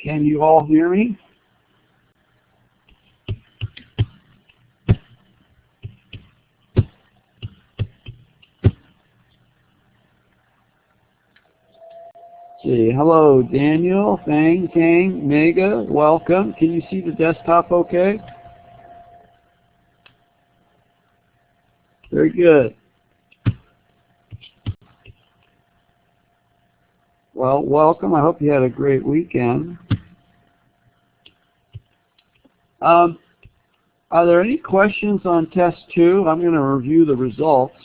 Can you all hear me? See, hello, Daniel, Fang, Kang, Mega, welcome. Can you see the desktop okay? Very good. Well, welcome. I hope you had a great weekend. Are there any questions on test 2? I'm going to review the results.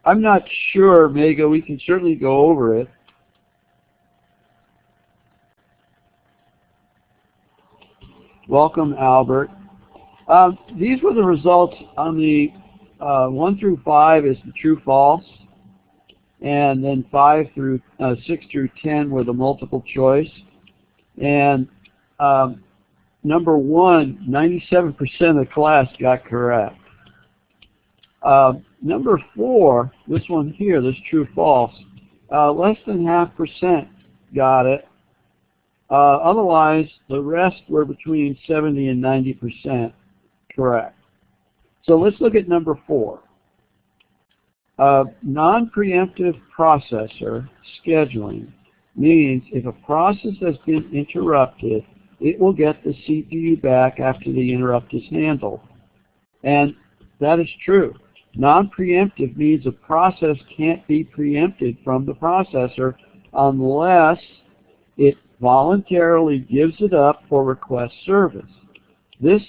I'm not sure, Mega. We can certainly go over it. Welcome, Albert. These were the results on the 1 through 5 is the true false, and then 6 through 10 were the multiple choice. And number 1, 97% of the class got correct. Number 4, this one here, this true false, less than 0.5% got it. Otherwise, the rest were between 70 and 90% correct. So let's look at number 4. Non-preemptive processor scheduling means if a process has been interrupted, it will get the CPU back after the interrupt is handled. And that is true. Non-preemptive means a process can't be preempted from the processor unless it voluntarily gives it up for request service. This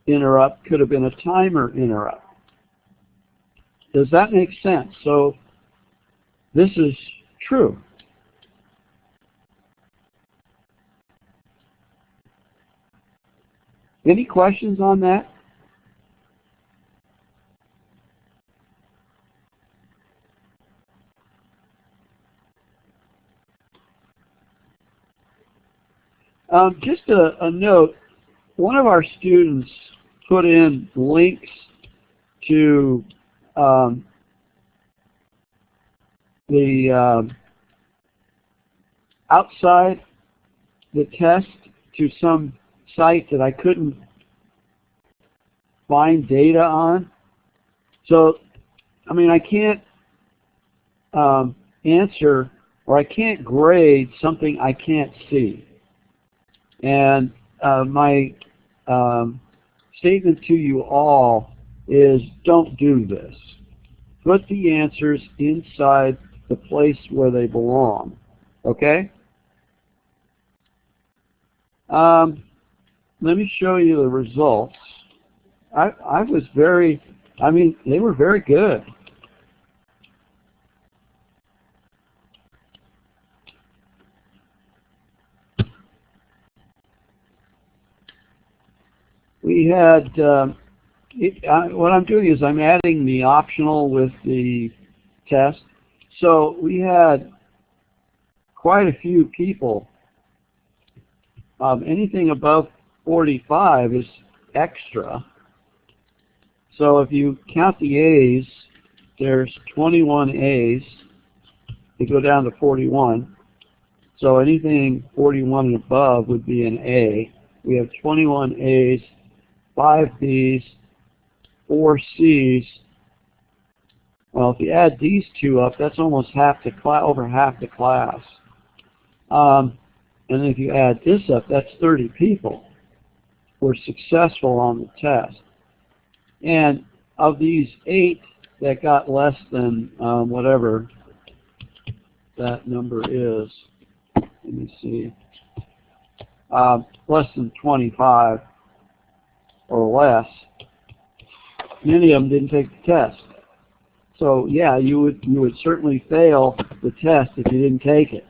interrupt could have been a timer interrupt. Does that make sense? So this is true. Any questions on that? Just a note, one of our students put in links to outside the test to some site that I couldn't find data on. So, I mean, I can't answer or I can't grade something I can't see. And my statement to you all is don't do this. Put the answers inside the place where they belong. Okay? Let me show you the results. I was they were very good. We had, what I'm doing is I'm adding the optional with the test. So we had quite a few people. Anything above 45 is extra. So if you count the A's, there's 21 A's. They go down to 41. So anything 41 and above would be an A. We have 21 A's, 5 B's, 4 C's. Well, if you add these two up, that's almost half the class, over half the class. And if you add this up, that's 30 people were successful on the test. And of these 8 that got less than whatever that number is, let me see, less than 25 or less, many of them didn't take the test. So yeah, you would certainly fail the test if you didn't take it.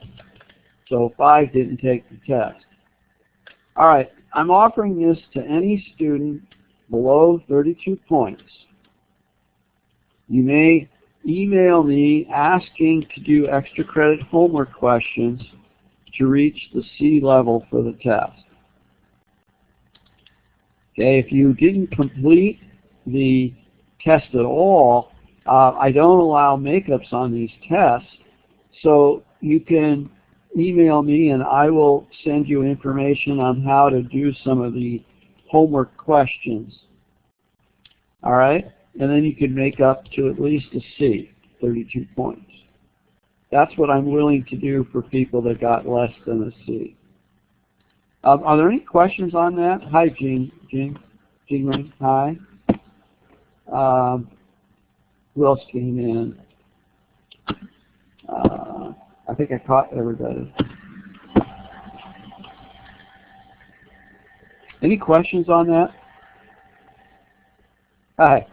So 5 didn't take the test. All right, I'm offering this to any student below 32 points. You may email me asking to do extra credit homework questions to reach the C level for the test. Okay, if you didn't complete the test at all, I don't allow makeups on these tests, so you can email me and I will send you information on how to do some of the homework questions. All right? And then you can make up to at least a C, 32 points. That's what I'm willing to do for people that got less than a C. Are there any questions on that? Hi, Jean Ring. Hi. Who else came in? I think I caught everybody. Any questions on that? Hi.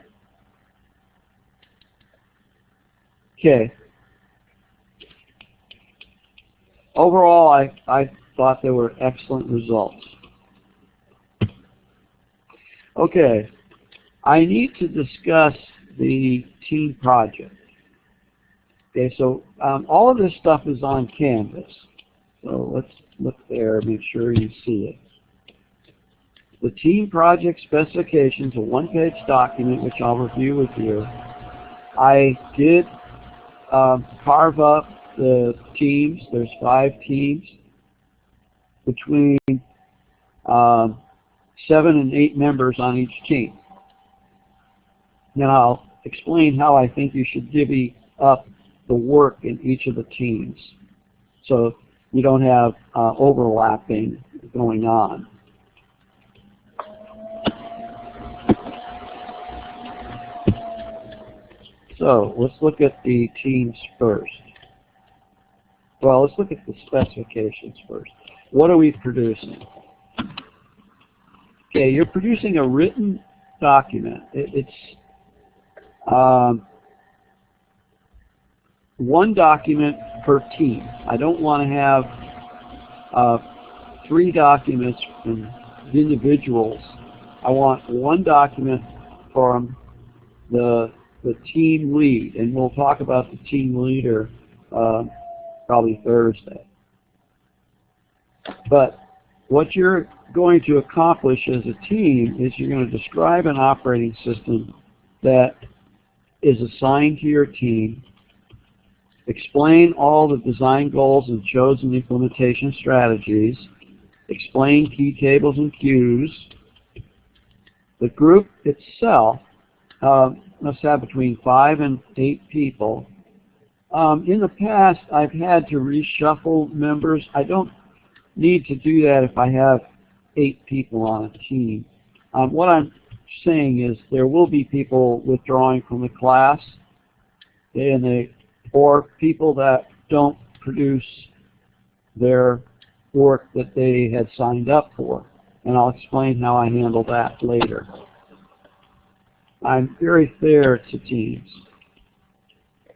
Okay. Overall, I thought they were excellent results. Okay. I need to discuss the team project. Okay, so all of this stuff is on Canvas. So let's look there, make sure you see it. The team project specifications, a one-page document which I'll review with you. I did carve up the teams. There's 5 teams between 7 and 8 members on each team. Now I'll explain how I think you should divvy up the work in each of the teams so you don't have overlapping going on. So let's look at the teams first. Well, let's look at the specifications first. What are we producing? Okay, you're producing a written document. It's one document per team. I don't want to have 3 documents from individuals. I want one document from the team lead, and we'll talk about the team leader probably Thursday. But what you're going to accomplish as a team is you're going to describe an operating system that is assigned to your team, explain all the design goals and chosen implementation strategies, explain key tables and queues. The group itself must have between 5 and 8 people. In the past, I've had to reshuffle members. I don't need to do that if I have 8 people on a team. What I'm saying is there will be people withdrawing from the class, or people that don't produce their work that they had signed up for. And I'll explain how I handle that later. I'm very fair to teams.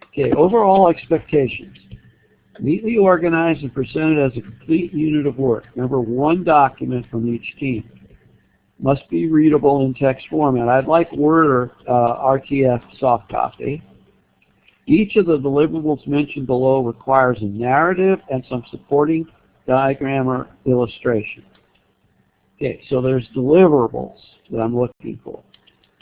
Okay, overall expectations. Neatly organized and presented as a complete unit of work. Remember, one document from each team. Must be readable in text format. I'd like Word or RTF soft copy. Each of the deliverables mentioned below requires a narrative and some supporting diagram or illustration. Okay, so there's deliverables that I'm looking for.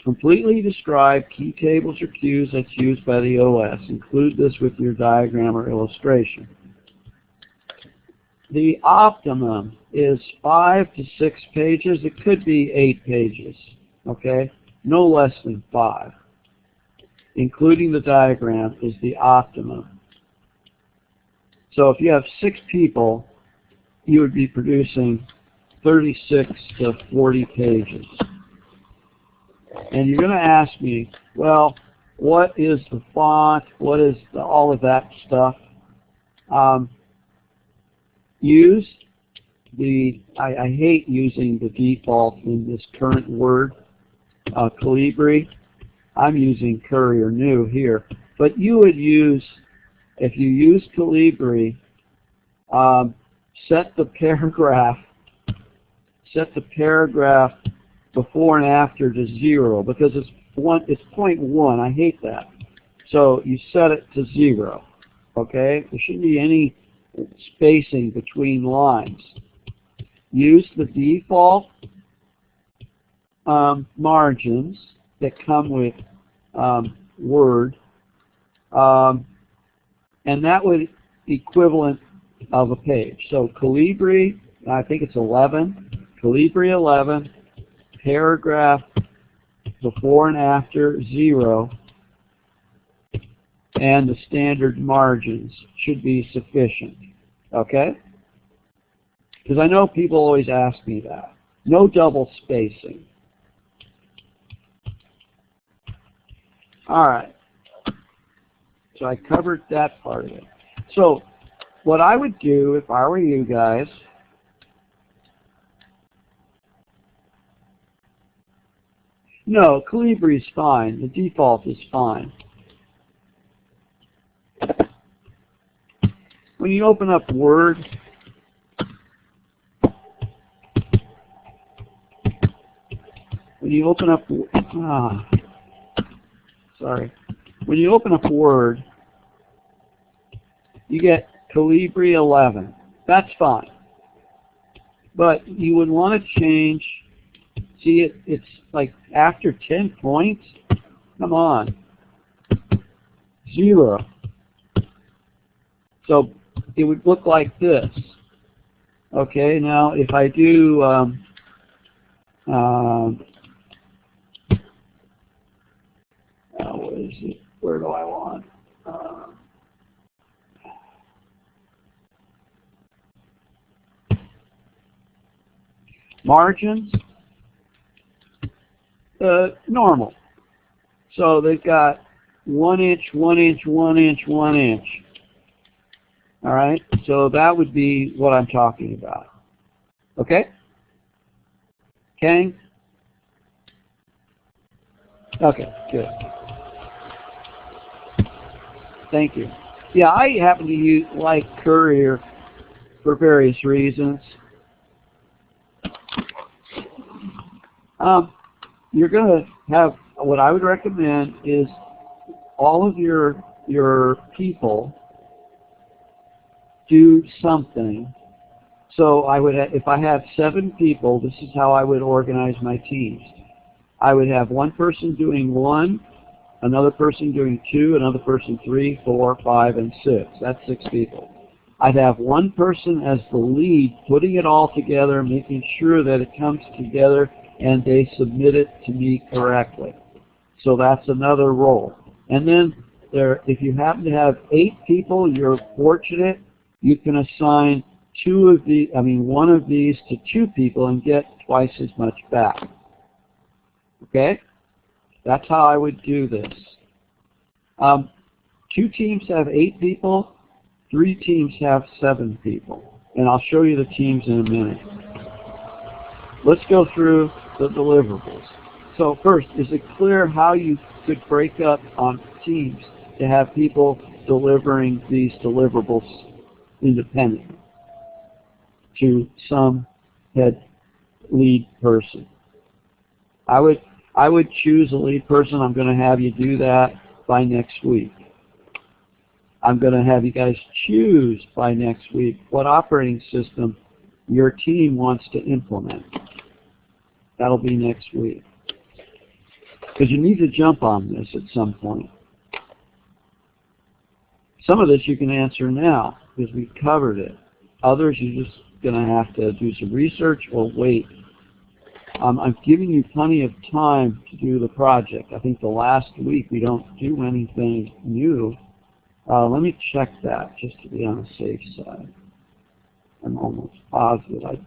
Completely describe key tables or queues that's used by the OS. Include this with your diagram or illustration. The optimum is 5 to 6 pages. It could be 8 pages, okay? No less than 5. Including the diagram is the optimum. So if you have 6 people, you would be producing 36 to 40 pages. And you're going to ask me, well, what is the font? What is all of that stuff? Use the, I hate using the default in this current Word, Calibri. I'm using Courier New here. But you would use, if you use Calibri, set the paragraph before and after to 0 because it's 0.1. I hate that. So you set it to 0. Okay? There shouldn't be any spacing between lines. Use the default margins that come with Word, and that would equivalent of a page. So Calibri, I think it's 11. Calibri 11, paragraph before and after 0, and the standard margins should be sufficient. Okay? Because I know people always ask me that. No double spacing. All right. So I covered that part of it. So what I would do if I were you guys, no, Calibri is fine. The default is fine. When you open up Word, when you open up Word, you get Calibri 11. That's fine. But you would want to change, see it's like after 10 points, come on, 0. So it would look like this. Okay, now if I do what is it? Where do I want? Margins, normal. So they've got 1 inch, 1 inch, 1 inch, 1 inch. All right, so that would be what I'm talking about. Okay? Kang? Okay, good. Thank you. Yeah, I happen to like Courier for various reasons. You're going to have, what I would recommend is all of your people do something. So I would, if I have 7 people, this is how I would organize my teams. I would have one person doing 1, another person doing 2, another person 3, 4, 5, and 6. That's 6 people. I'd have one person as the lead, putting it all together, making sure that it comes together, and they submit it to me correctly. So that's another role. And then if you happen to have 8 people, you're fortunate. You can assign one of these to 2 people and get twice as much back. Okay? That's how I would do this. 2 teams have 8 people. 3 teams have 7 people. And I'll show you the teams in a minute. Let's go through the deliverables. So first, is it clear how you could break up on teams to have people delivering these deliverables independently to some head lead person? I would choose a lead person. I'm going to have you do that by next week. I'm going to have you guys choose by next week what operating system your team wants to implement. That'll be next week. Because you need to jump on this at some point. Some of this you can answer now because we covered it. Others you're just going to have to do some research or wait. I'm giving you plenty of time to do the project. I think the last week we don't do anything new. Let me check that just to be on the safe side. I'm almost positive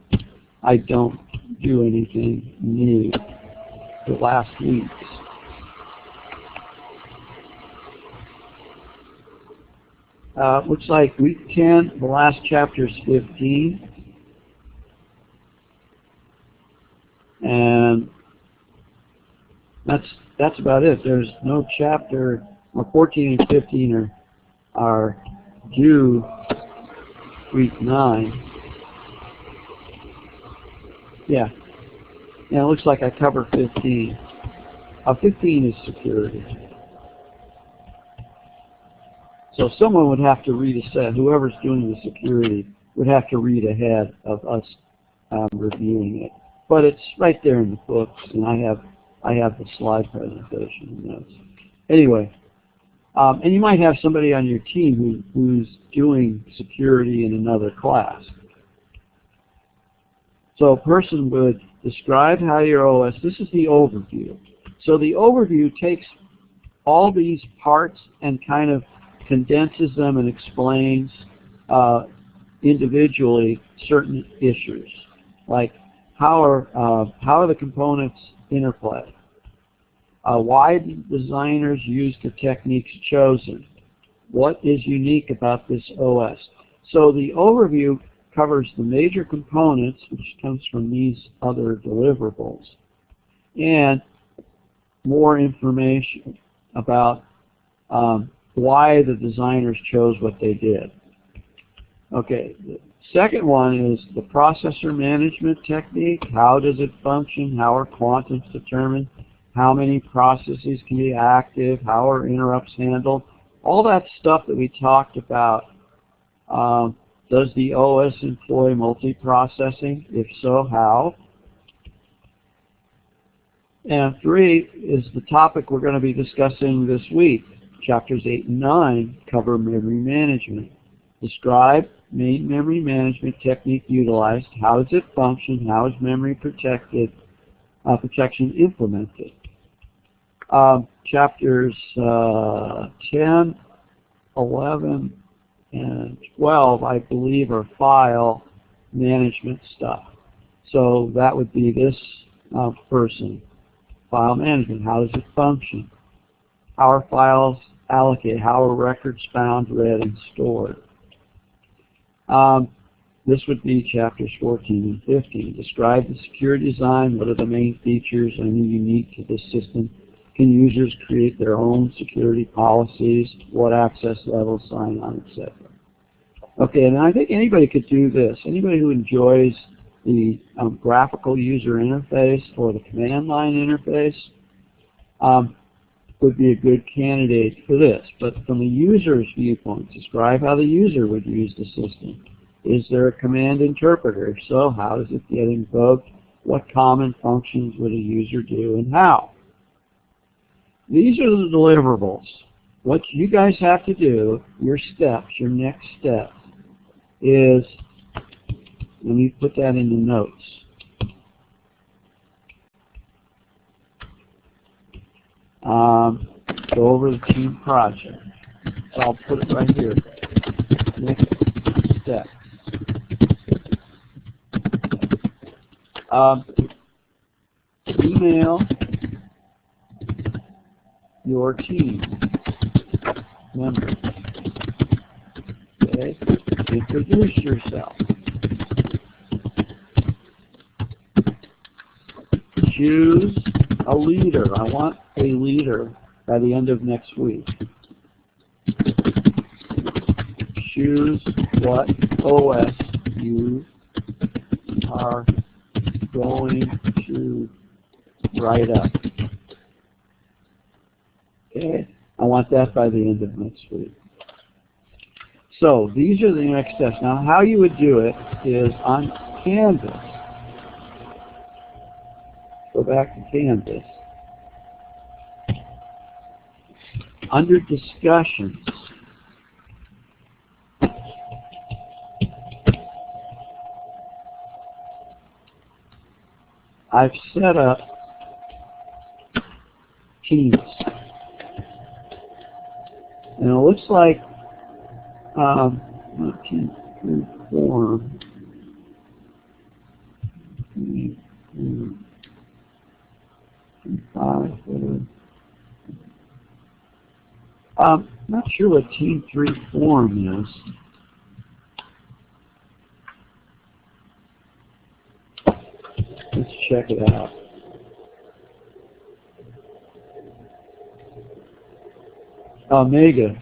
I don't do anything new the last weeks. Looks like week 10, the last chapter is 15. And that's about it. There's no chapter, 14 and 15 are due week 9. Yeah. Yeah, it looks like I covered 15. 15 is security. So someone would have to read a set, whoever's doing the security would have to read ahead of us reviewing it. But it's right there in the books, and I have the slide presentation notes. Anyway, and you might have somebody on your team who's doing security in another class. So a person would describe how your OS, this is the overview. So the overview takes all these parts and kind of condenses them and explains individually certain issues, like how are the components interplay, why did designers use the techniques chosen, what is unique about this OS. So the overview covers the major components, which comes from these other deliverables, and more information about why the designers chose what they did. Okay, the second one is the processor management technique. How does it function? How are quantums determined? How many processes can be active? How are interrupts handled? All that stuff that we talked about. Does the OS employ multiprocessing? If so, how? And 3 is the topic we're going to be discussing this week. Chapters 8 and 9 cover memory management. Describe main memory management technique utilized. How does it function? How is memory protection implemented? Chapters 10, 11, and 12, I believe, are file management stuff. So that would be this person. File management. How does it function? How are files allocated? How are records found, read, and stored? This would be chapters 14 and 15. Describe the secure design. What are the main features and unique to this system? Can users create their own security policies? What access levels, sign on, etc. Okay, and I think anybody could do this. Anybody who enjoys the graphical user interface or the command line interface would be a good candidate for this. But from the user's viewpoint, describe how the user would use the system. Is there a command interpreter? If so, how does it get invoked? What common functions would a user do and how? These are the deliverables. What you guys have to do, your steps, your next step, is, let me put that in the notes. Go over the team project. So I'll put it right here. Next step. Email your team members. Okay? Introduce yourself. Choose a leader. I want a leader by the end of next week. Choose what OS you are going to write up. Okay? I want that by the end of next week. So these are the next steps. Now how you would do it is on Canvas. Go back to Canvas. Under discussions, I've set up teams. And it looks like team form. Not sure what Team 3 form is. Let's check it out. Omega.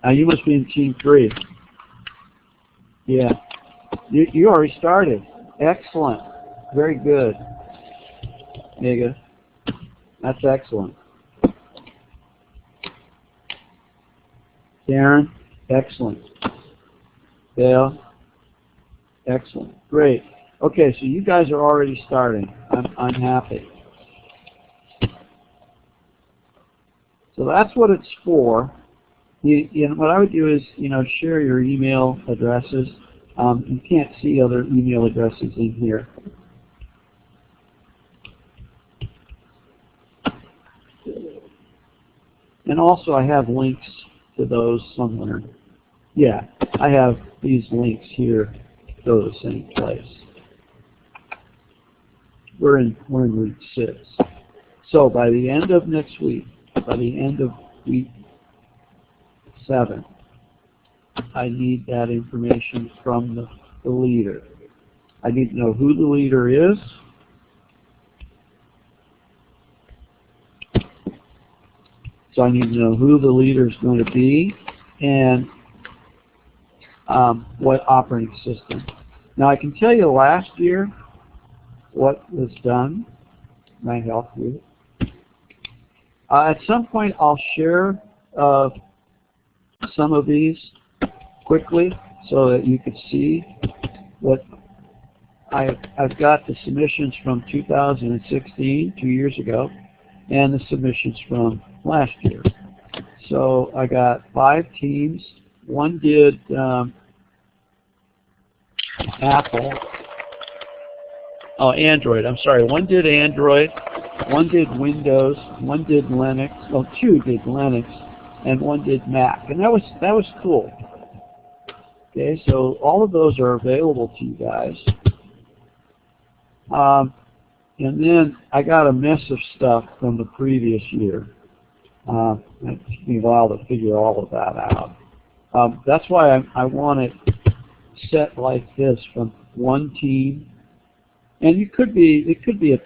Now you must be in Team 3. Yeah. You already started. Excellent. Very good, Mega. That's excellent. Karen, excellent. Dale, excellent. Great. Okay, so you guys are already starting. I'm happy. So that's what it's for. What I would do is, share your email addresses. You can't see other email addresses in here. And also I have links to those somewhere. Yeah, I have these links here to go to the same place. We're in week 6. So by the end of next week, by the end of week 7, I need that information from the leader. I need to know who the leader is. So I need to know who the leader is going to be and what operating system. Now I can tell you last year what was done. Might help you. At some point I'll share some of these quickly so that you could see what I've got the submissions from 2016, 2 years ago, and the submissions from last year. So I got 5 teams. One did Android. I'm sorry. One did Android. One did Windows. One did Linux. Well, 2 did Linux, and 1 did Mac. And that was cool. Okay, so all of those are available to you guys. And then I got a mess of stuff from the previous year. It took me a while to figure all of that out. That's why I want it set like this from one team. And it could be a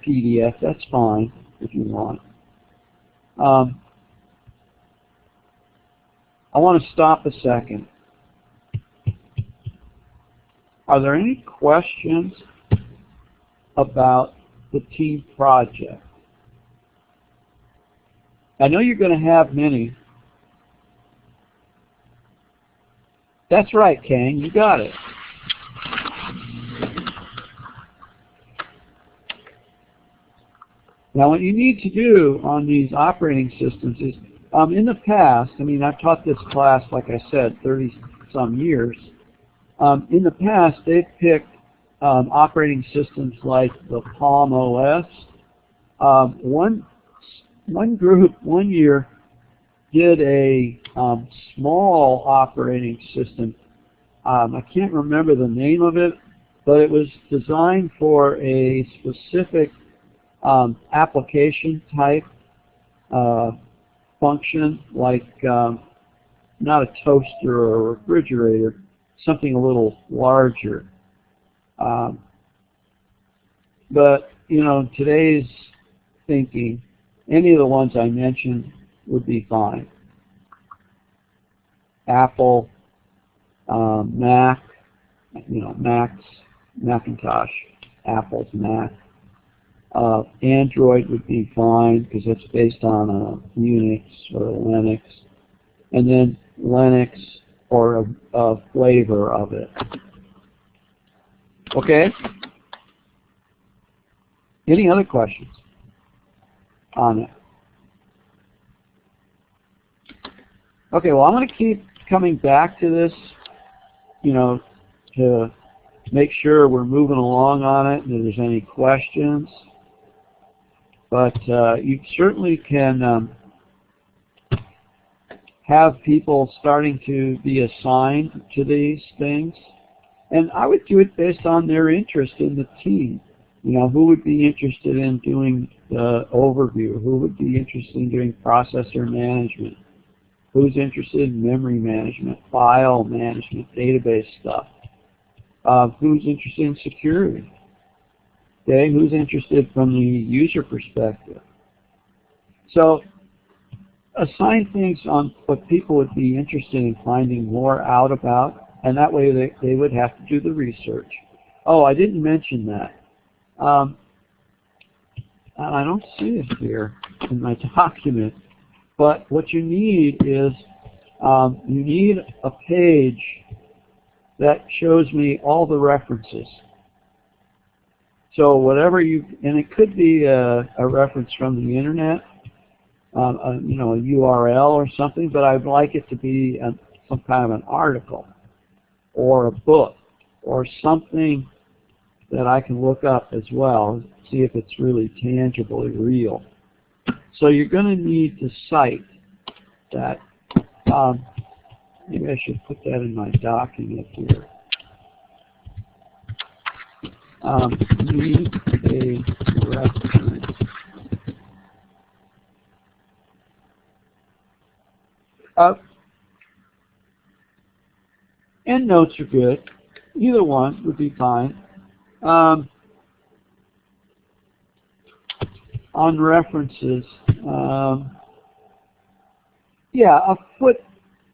PDF. That's fine if you want. I want to stop a second. Are there any questions about the team project? I know you're going to have many. That's right, Kang. You got it. Now, what you need to do on these operating systems is, in the past, I've taught this class, like I said, 30-some years. In the past, they've picked operating systems like the Palm OS. One group, one year, did a small operating system. I can't remember the name of it, but it was designed for a specific application type function, like not a toaster or a refrigerator, something a little larger. But in today's thinking, any of the ones I mentioned would be fine. Apple, Mac, Mac's, Macintosh, Apple's Mac. Android would be fine because it's based on a Unix or a Linux. And then Linux or a flavor of it. Okay? Any other questions on it? Okay, well, I'm going to keep coming back to this, to make sure we're moving along on it and if there's any questions. But you certainly can have people starting to be assigned to these things. And I would do it based on their interest in the team. Who would be interested in doing the overview? Who would be interested in doing processor management? Who's interested in memory management, file management, database stuff? Who's interested in security? Okay, who's interested from the user perspective? So assign things on what people would be interested in finding more out about, and that way they would have to do the research. Oh, I didn't mention that. I don't see it here in my document. But what you need is you need a page that shows me all the references. So whatever and it could be a reference from the internet, you know, a URL or something, but I'd like it to be some kind of an article or a book or something that I can look up as well, see if it's really tangibly real. So you're going to need to cite that. Maybe I should put that in my document here. Need a reference. Endnotes are good. Either one would be fine. On references, yeah, a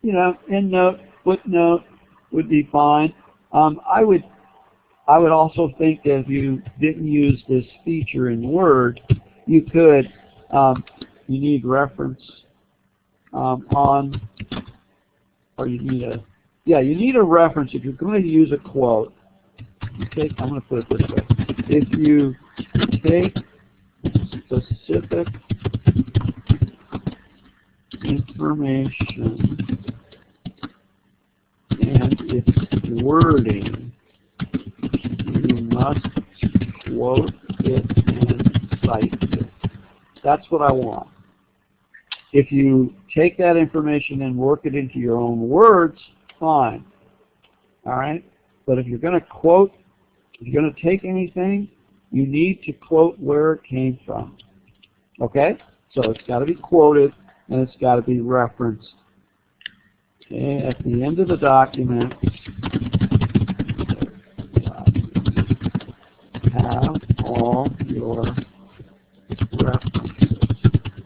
endnote, footnote would be fine. I would also think that if you didn't use this feature in Word, you could, you need reference you need a reference if you're going to use a quote. I'm going to put it this way. If you take specific information and its wording, you must quote it and cite it. That's what I want. If you take that information and work it into your own words, fine. All right? But if you're going to quote, if you're going to take anything, you need to quote where it came from. Okay? So it's got to be quoted and it's got to be referenced. Okay? At the end of the document, have all your references.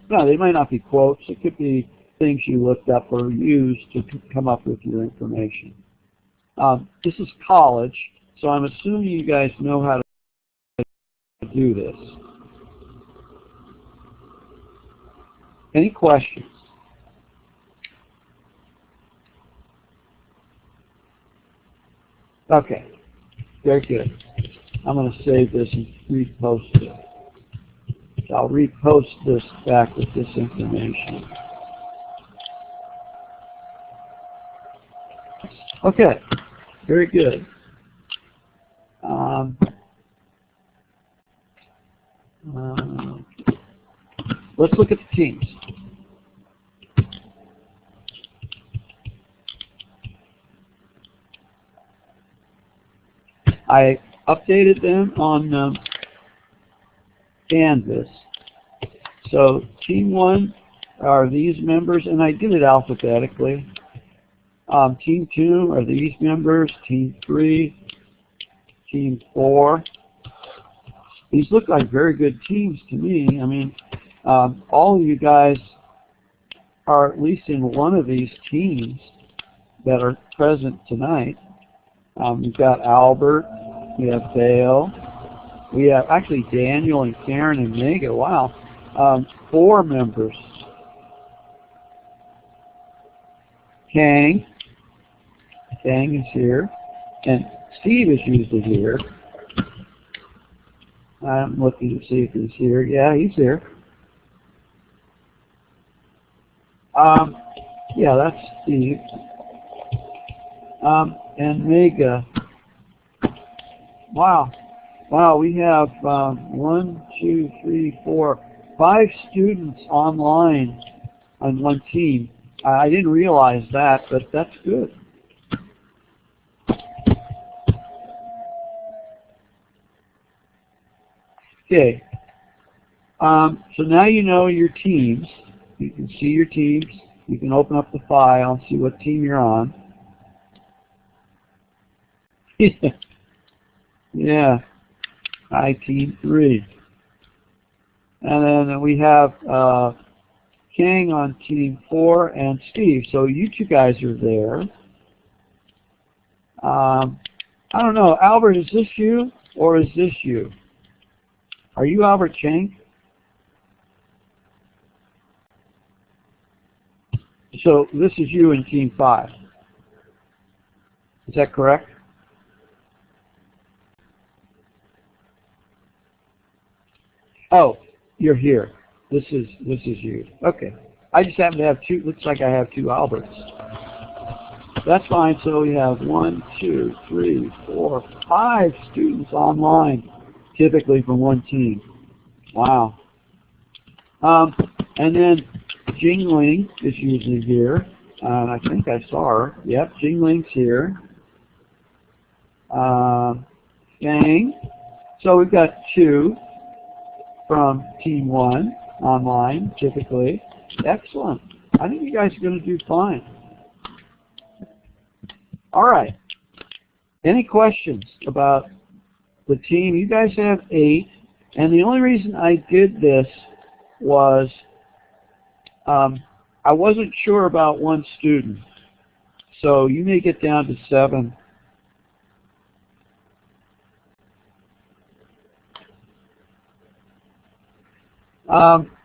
No, they might not be quotes. It could be things you looked up or used to come up with your information. This is college, so I'm assuming you guys know how to do this. Any questions? Okay, very good. I'm going to save this and repost it. I'll repost this back with this information. Okay, very good. Let's look at the teams. I updated them on Canvas. So team 1 are these members, and I did it alphabetically. Team 2 are these members, team 3, team 4. These look like very good teams to me. I mean, all of you guys are at least in one of these teams that are present tonight. We've got Albert, we have Dale, we have actually Daniel and Karen and Mega. Wow, 4 members. Kang is here, and Steve is usually here. I'm looking to see if he's here. Yeah, he's here. Yeah, that's Steve. And Mega. Wow, we have 1, 2, 3, 4, 5 students online on one team. I didn't realize that, but that's good. Okay, so now you know your teams. You can see your teams. You can open up the file and see what team you're on. Yeah, I team 3. And then we have Kang on team 4 and Steve. So you two guys are there. I don't know, Albert, is this you or is this you? Are you Albert Chang? So this is you in Team 5. Is that correct? Oh, you're here. This is you. Okay. I just happen to have two. Looks like I have two Alberts. That's fine. So we have 1, 2, 3, 4, 5 students online, typically from one team. Wow. And then Jingling is usually here. I think I saw her. Yep, Jingling's here. Gang. So we've got 2 from Team 1 online, typically. Excellent. I think you guys are going to do fine. All right. Any questions about the team? You guys have 8, and the only reason I did this was I wasn't sure about one student. So you may get down to 7.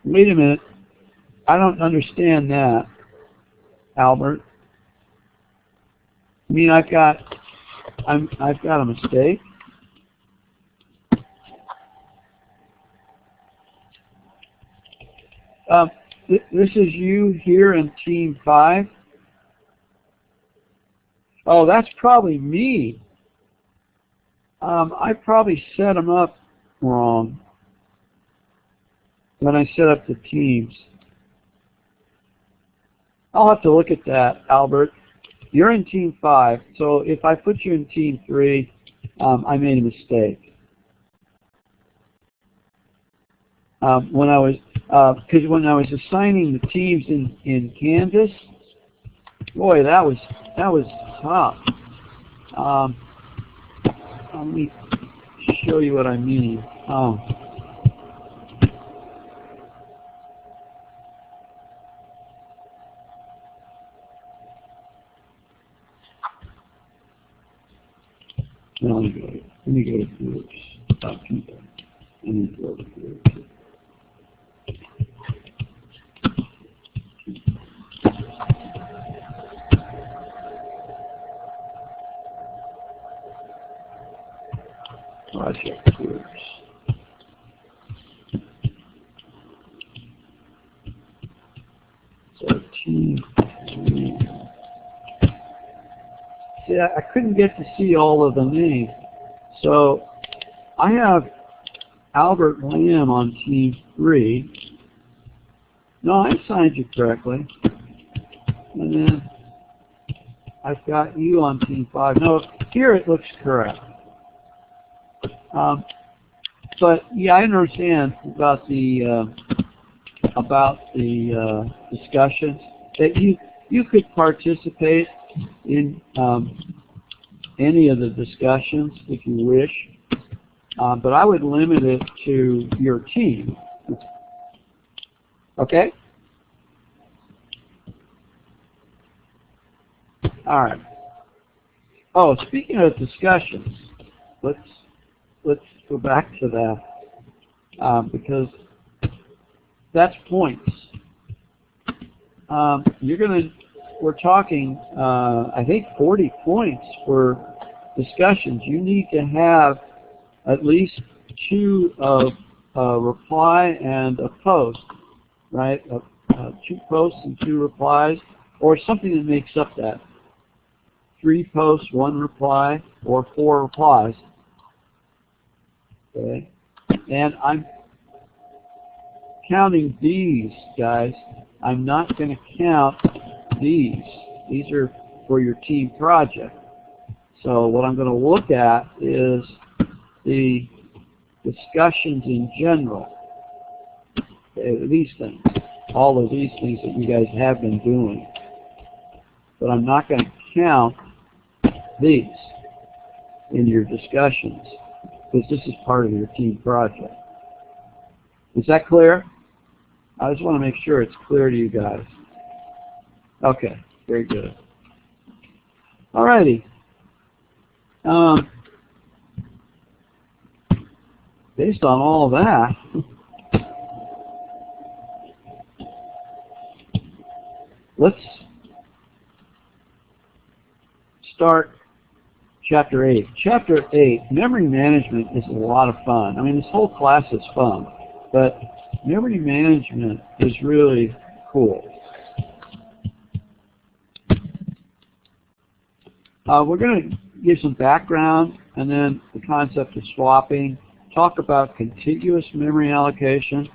Wait a minute. I don't understand that, Albert. I mean, I've got a mistake. This is you here in Team 5. Oh, that's probably me. I probably set them up wrong when I set up the teams. I'll have to look at that, Albert. You're in Team 5, so if I put you in Team 3, I made a mistake. When I was assigning the teams in Canvas, boy, that was tough. Let me show you what I mean. Let me go to groups. Let me go to groups. Project groups. So Team 3. See, I couldn't get to see all of the names. So I have Albert Lamb on Team 3. No, I assigned you correctly. And then I've got you on Team 5. No, here it looks correct. But yeah, I understand about the discussions that you could participate in any of the discussions if you wish, but I would limit it to your team. Okay? All right. Oh, speaking of discussions, let's go back to that because that's points. We're talking, I think 40 points for discussions. You need to have at least 2 of a reply and a post, right? 2 posts and 2 replies, or something that makes up that. 3 posts, 1 reply, or 4 replies. Okay, and I'm counting these, guys. I'm not going to count these. These are for your team project. So what I'm going to look at is the discussions in general. Okay, these things. All of these things that you guys have been doing. But I'm not going to count these in your discussions, because this is part of your team project. Is that clear? I just want to make sure it's clear to you guys. Okay, very good. Alrighty. based on all that, let's start Chapter 8. Chapter 8, memory management, is a lot of fun. I mean, this whole class is fun, but memory management is really cool. We're going to give some background and then the concept of swapping, talk about contiguous memory allocation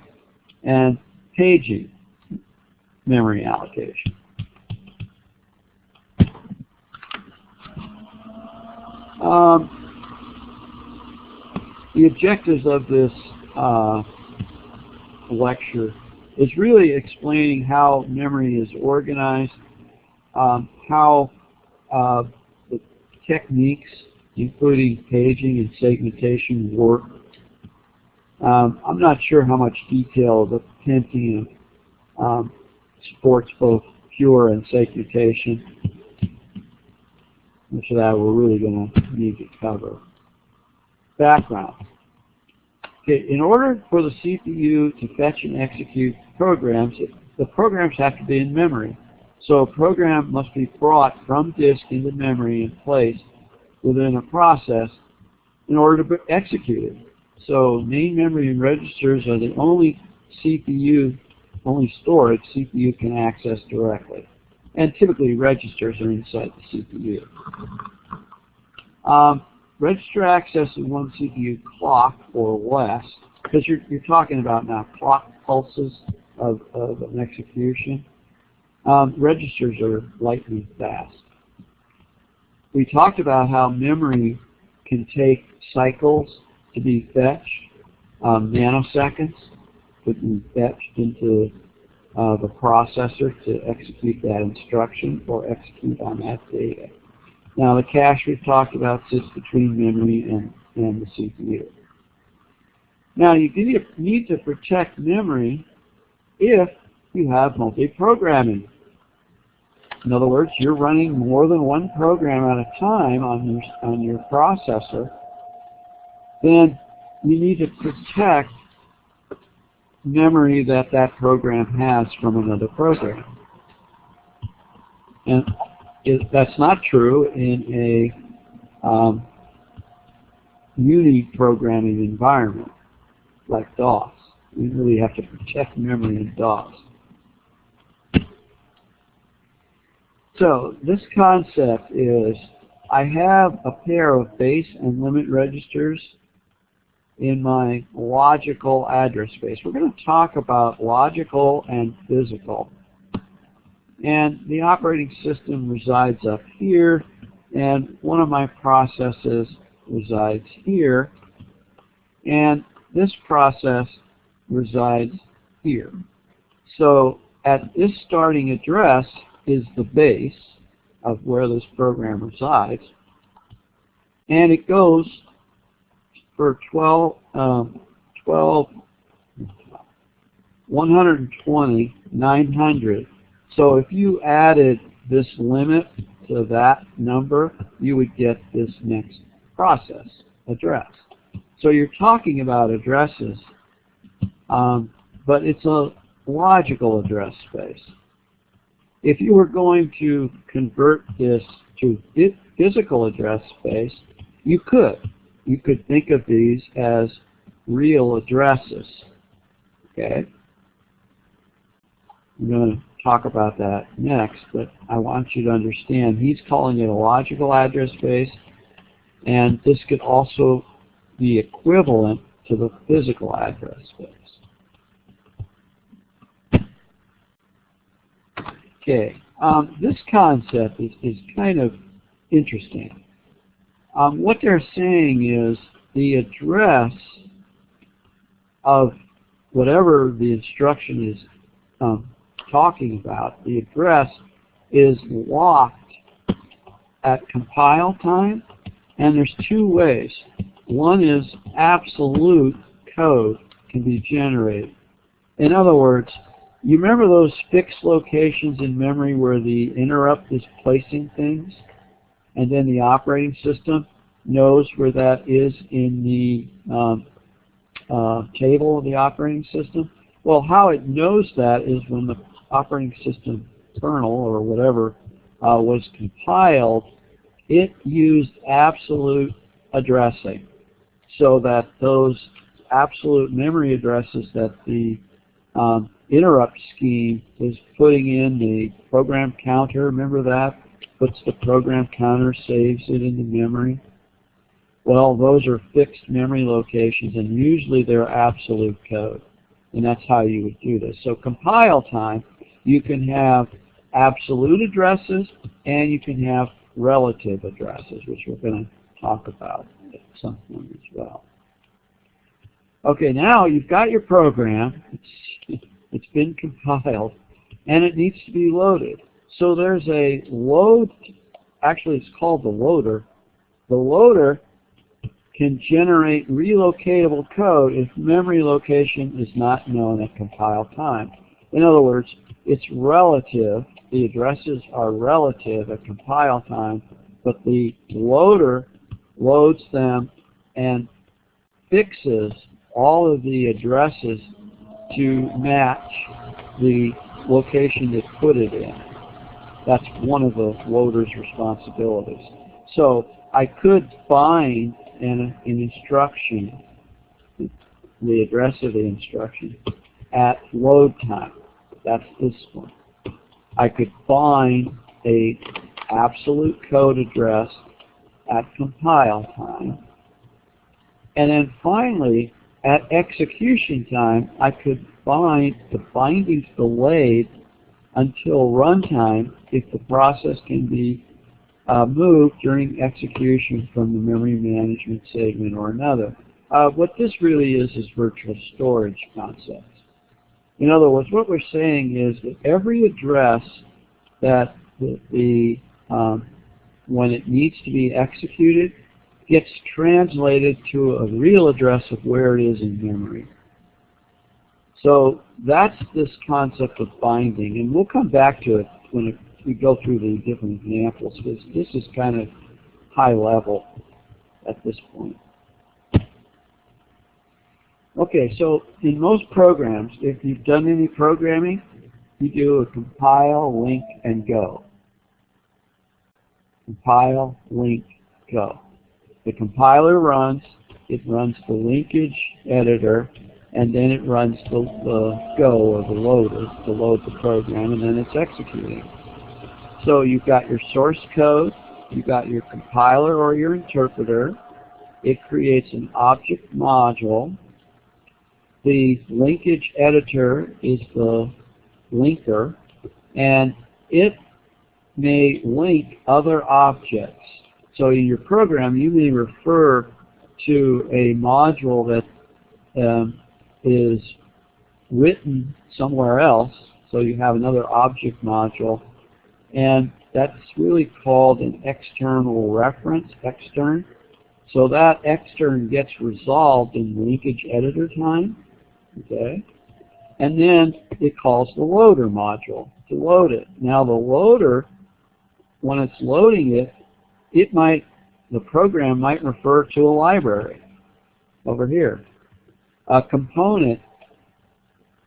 and paging memory allocation. The objectives of this lecture is really explaining how memory is organized, how the techniques, including paging and segmentation, work. I'm not sure how much detail the Pentium supports both pure and segmentation, which of that we're really going to need to cover. Background. Okay, in order for the CPU to fetch and execute programs, the programs have to be in memory. So a program must be brought from disk into memory and placed within a process in order to be executed. So main memory and registers are the only storage CPU can access directly. And typically registers are inside the CPU. Register access in one CPU clock or less, because you're talking about now clock pulses of an execution. Registers are lightning fast. We talked about how memory can take cycles to be fetched, nanoseconds to be fetched into the processor to execute that instruction or execute on that data. Now the cache we've talked about sits between memory and the CPU. Now you need to protect memory if you have multi-programming. In other words, you're running more than one program at a time on your processor, then you need to protect memory that program has from another program. And that's not true in a uni-programming environment like DOS. We really have to protect memory in DOS. So this concept is, I have a pair of base and limit registers in my logical address space. We're going to talk about logical and physical. And the operating system resides up here, and one of my processes resides here, and this process resides here. So at this starting address is the base of where this program resides, and it goes for 120, 900. So if you added this limit to that number, you would get this next process address. So you're talking about addresses, but it's a logical address space. If you were going to convert this to physical address space, you could. You could think of these as real addresses. Okay? I'm going to talk about that next, but I want you to understand he's calling it a logical address space, and this could also be equivalent to the physical address space. Okay, this concept is kind of interesting. What they're saying is the address of whatever the instruction is talking about, the address is locked at compile time, and there's two ways. One is absolute code can be generated. In other words, you remember those fixed locations in memory where the interrupt is placing things, and then the operating system knows where that is in the table of the operating system? Well, how it knows that is when the operating system kernel or whatever was compiled, it used absolute addressing, so that those absolute memory addresses that the interrupt scheme is putting in the program counter, remember that? Puts the program counter, saves it into memory. Well, those are fixed memory locations, and usually they're absolute code. And that's how you would do this. So compile time, you can have absolute addresses, and you can have relative addresses, which we're going to talk about at some point as well. Okay, now you've got your program. It's been compiled, and it needs to be loaded. So there's a load, actually it's called the loader. The loader can generate relocatable code if memory location is not known at compile time. In other words, it's relative, the addresses are relative at compile time, but the loader loads them and fixes all of the addresses to match the location that put it in. That's one of the loader's responsibilities. So I could find an instruction, the address of the instruction, at load time. That's this one. I could find a absolute code address at compile time. And then finally, at execution time, I could find the bindings delayed until runtime if the process can be moved during execution from the memory management segment or another. What this really is virtual storage concepts. In other words, what we're saying is that every address that when it needs to be executed gets translated to a real address of where it is in memory. So that's this concept of binding, and we'll come back to it when we go through the different examples, because this is kind of high level at this point. Okay, so in most programs, if you've done any programming, you do a compile, link, and go. Compile, link, go. The compiler runs, it runs the linkage editor, and then it runs the go, or the loader, to load the program, and then it's executing. So you've got your source code, you've got your compiler or your interpreter. It creates an object module. The linkage editor is the linker, and it may link other objects. So in your program, you may refer to a module that is written somewhere else, so you have another object module, and that's really called an external reference, extern. So that extern gets resolved in linkage editor time, okay? And then it calls the loader module to load it. Now the loader, when it's loading it, the program might refer to a library over here. A component,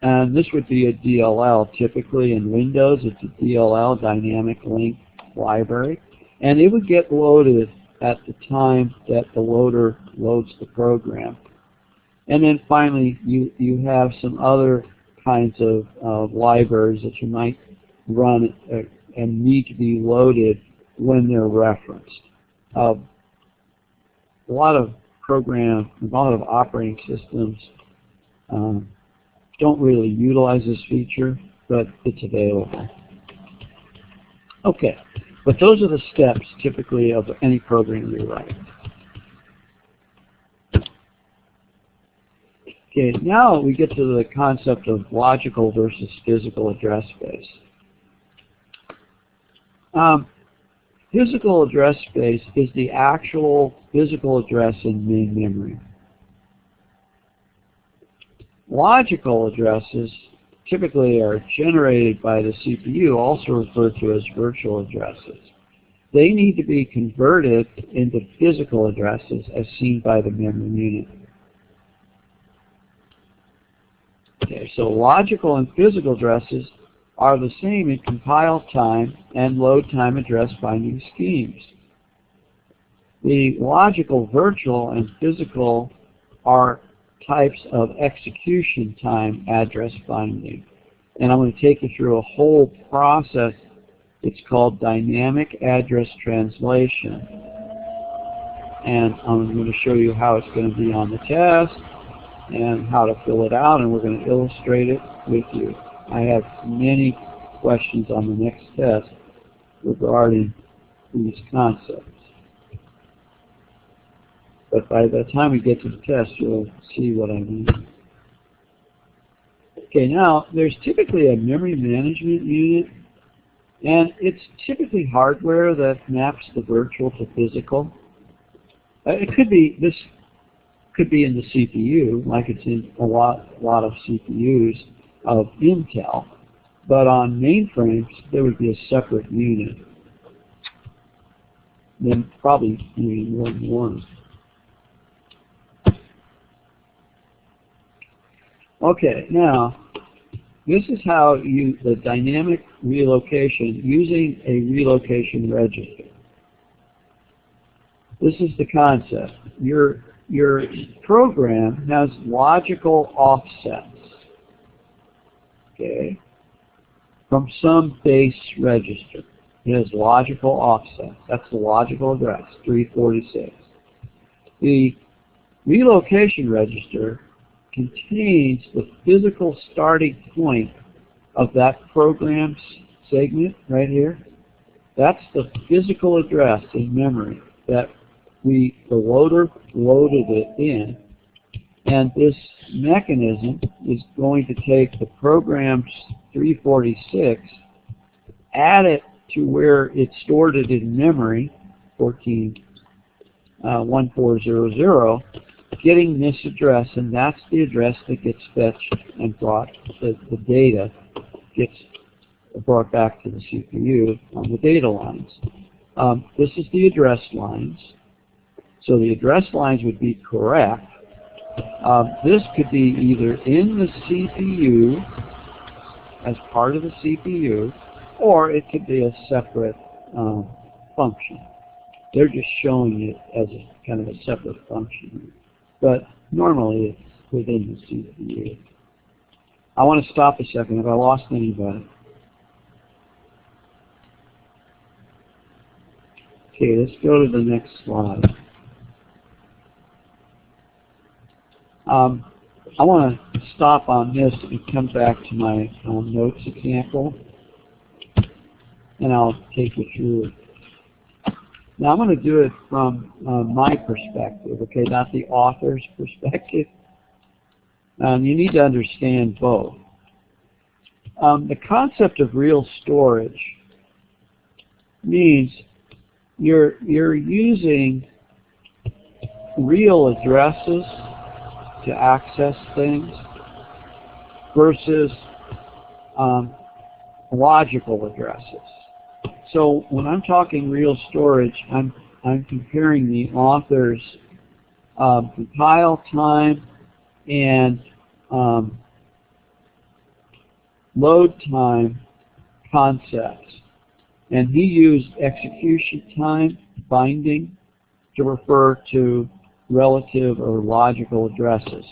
and this would be a DLL. Typically in Windows, it's a DLL, Dynamic Link Library, and it would get loaded at the time that the loader loads the program. And then finally, you have some other kinds of libraries that you might run and need to be loaded when they're referenced. A lot of operating systems don't really utilize this feature, but it's available. Okay, but those are the steps typically of any program you write. Okay, now we get to the concept of logical versus physical address space. Physical address space is the actual physical address in main memory. Logical addresses typically are generated by the CPU, also referred to as virtual addresses. They need to be converted into physical addresses as seen by the memory unit. Okay, so logical and physical addresses are the same in compile time and load time address binding schemes. The logical, virtual, and physical are types of execution time address binding. And I'm going to take you through a whole process. It's called dynamic address translation. And I'm going to show you how it's going to be on the test and how to fill it out, and we're going to illustrate it with you. I have many questions on the next test regarding these concepts. But by the time we get to the test, you'll see what I mean. Okay, now there's typically a memory management unit, and it's typically hardware that maps the virtual to physical. It could be, this could be in the CPU, like it's in a lot of CPUs of Intel, but on mainframes there would be a separate unit. Then probably maybe more than one. Okay, now this is how the dynamic relocation using a relocation register. This is the concept. Your program has logical offsets, okay, from some base register. It has logical offsets. That's the logical address, 346. The relocation register contains the physical starting point of that program segment right here. That's the physical address in memory that the loader loaded it in, and this mechanism is going to take the program's 346, add it to where it stored it in memory, 1400, getting this address, and that's the address that gets fetched and brought, the data gets brought back to the CPU on the data lines. This is the address lines. So the address lines would be correct. This could be either in the CPU as part of the CPU, or it could be a separate function. They're just showing it as a kind of a separate function. But normally it's within the CPU. I want to stop a second. Have I lost anybody? Okay, let's go to the next slide. I want to stop on this and come back to my notes example, and I'll take you through it. Now I'm going to do it from my perspective, okay, not the author's perspective. You need to understand both. The concept of real storage means you're using real addresses to access things versus logical addresses. So when I'm talking real storage, I'm comparing the author's compile time and load time concepts. And he used execution time binding to refer to relative or logical addresses.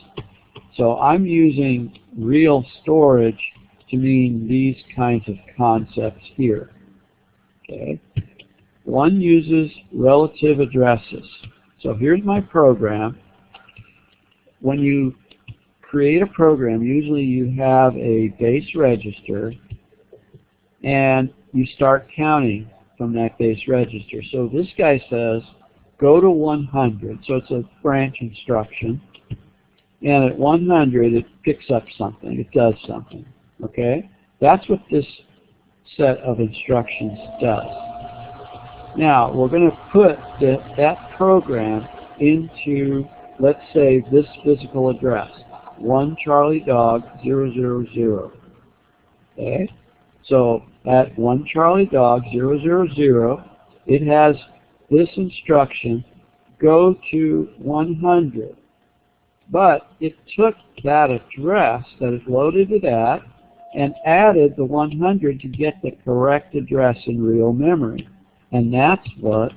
So I'm using real storage to mean these kinds of concepts here. Okay. One uses relative addresses. So here's my program. When you create a program, usually you have a base register and you start counting from that base register. So this guy says go to 100. So it's a branch instruction. And at 100 it picks up something. It does something. Okay? That's what this set of instructions does. Now we're going to put that program into, let's say, this physical address, 1 Charlie Dog 000. Okay? So at 1 Charlie Dog 000, it has this instruction, go to 100. But it took that address that it loaded it at and added the 100 to get the correct address in real memory. And that's what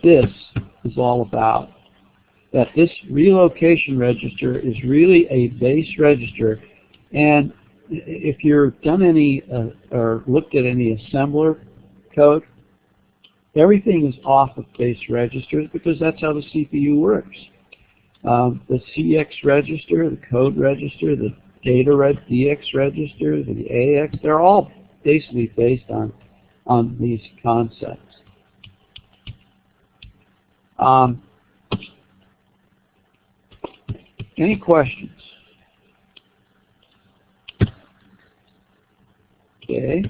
this is all about. That this relocation register is really a base register. And if you've done any or looked at any assembler code, everything is off of base registers because that's how the CPU works. The CX register, the code register, the DX register, the AX, they're all basically based on these concepts. Any questions? Okay.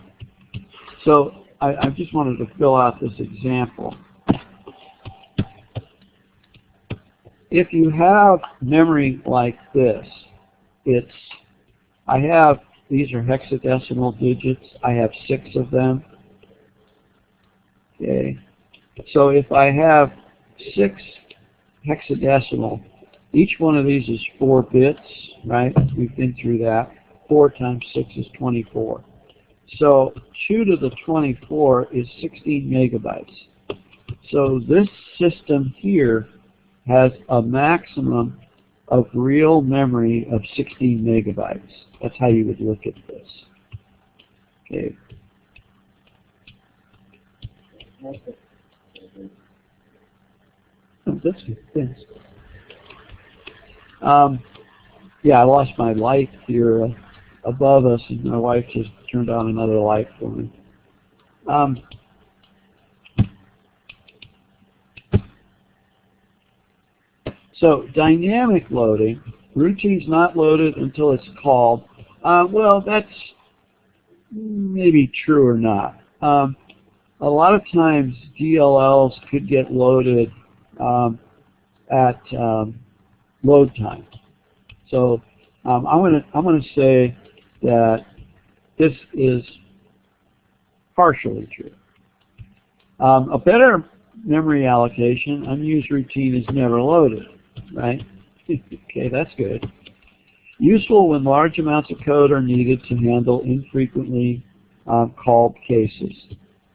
So I just wanted to fill out this example. If you have memory like this, these are hexadecimal digits. I have 6 of them. Okay. So if I have 6 hexadecimal, each one of these is 4 bits, right? We've been through that. 4 times 6 is 24. So 2 to the 24 is 16 megabytes. So this system here has a maximum of real memory of 16 megabytes. That's how you would look at this. Okay. Oh, that's good. Thanks. Yeah, I lost my light here above us, and my wife just turned on another light for me. So dynamic loading, routine's not loaded until it's called. Well, that's maybe true or not. A lot of times DLLs could get loaded at load time. So I'm going to say that this is partially true. A better memory allocation, unused routine, is never loaded, right? Okay, that's good. Useful when large amounts of code are needed to handle infrequently called cases.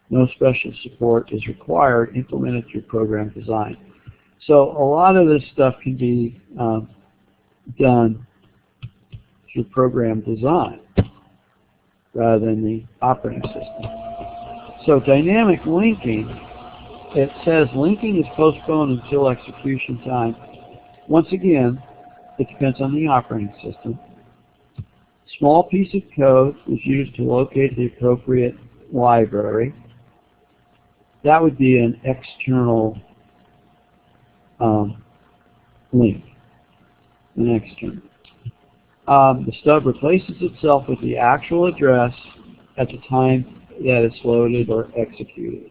No special support is required, implemented through program design. So a lot of this stuff can be done through program design rather than the operating system. So dynamic linking, it says linking is postponed until execution time. Once again, it depends on the operating system. Small piece of code is used to locate the appropriate library. That would be an external link, an external. The stub replaces itself with the actual address at the time that it's loaded or executed.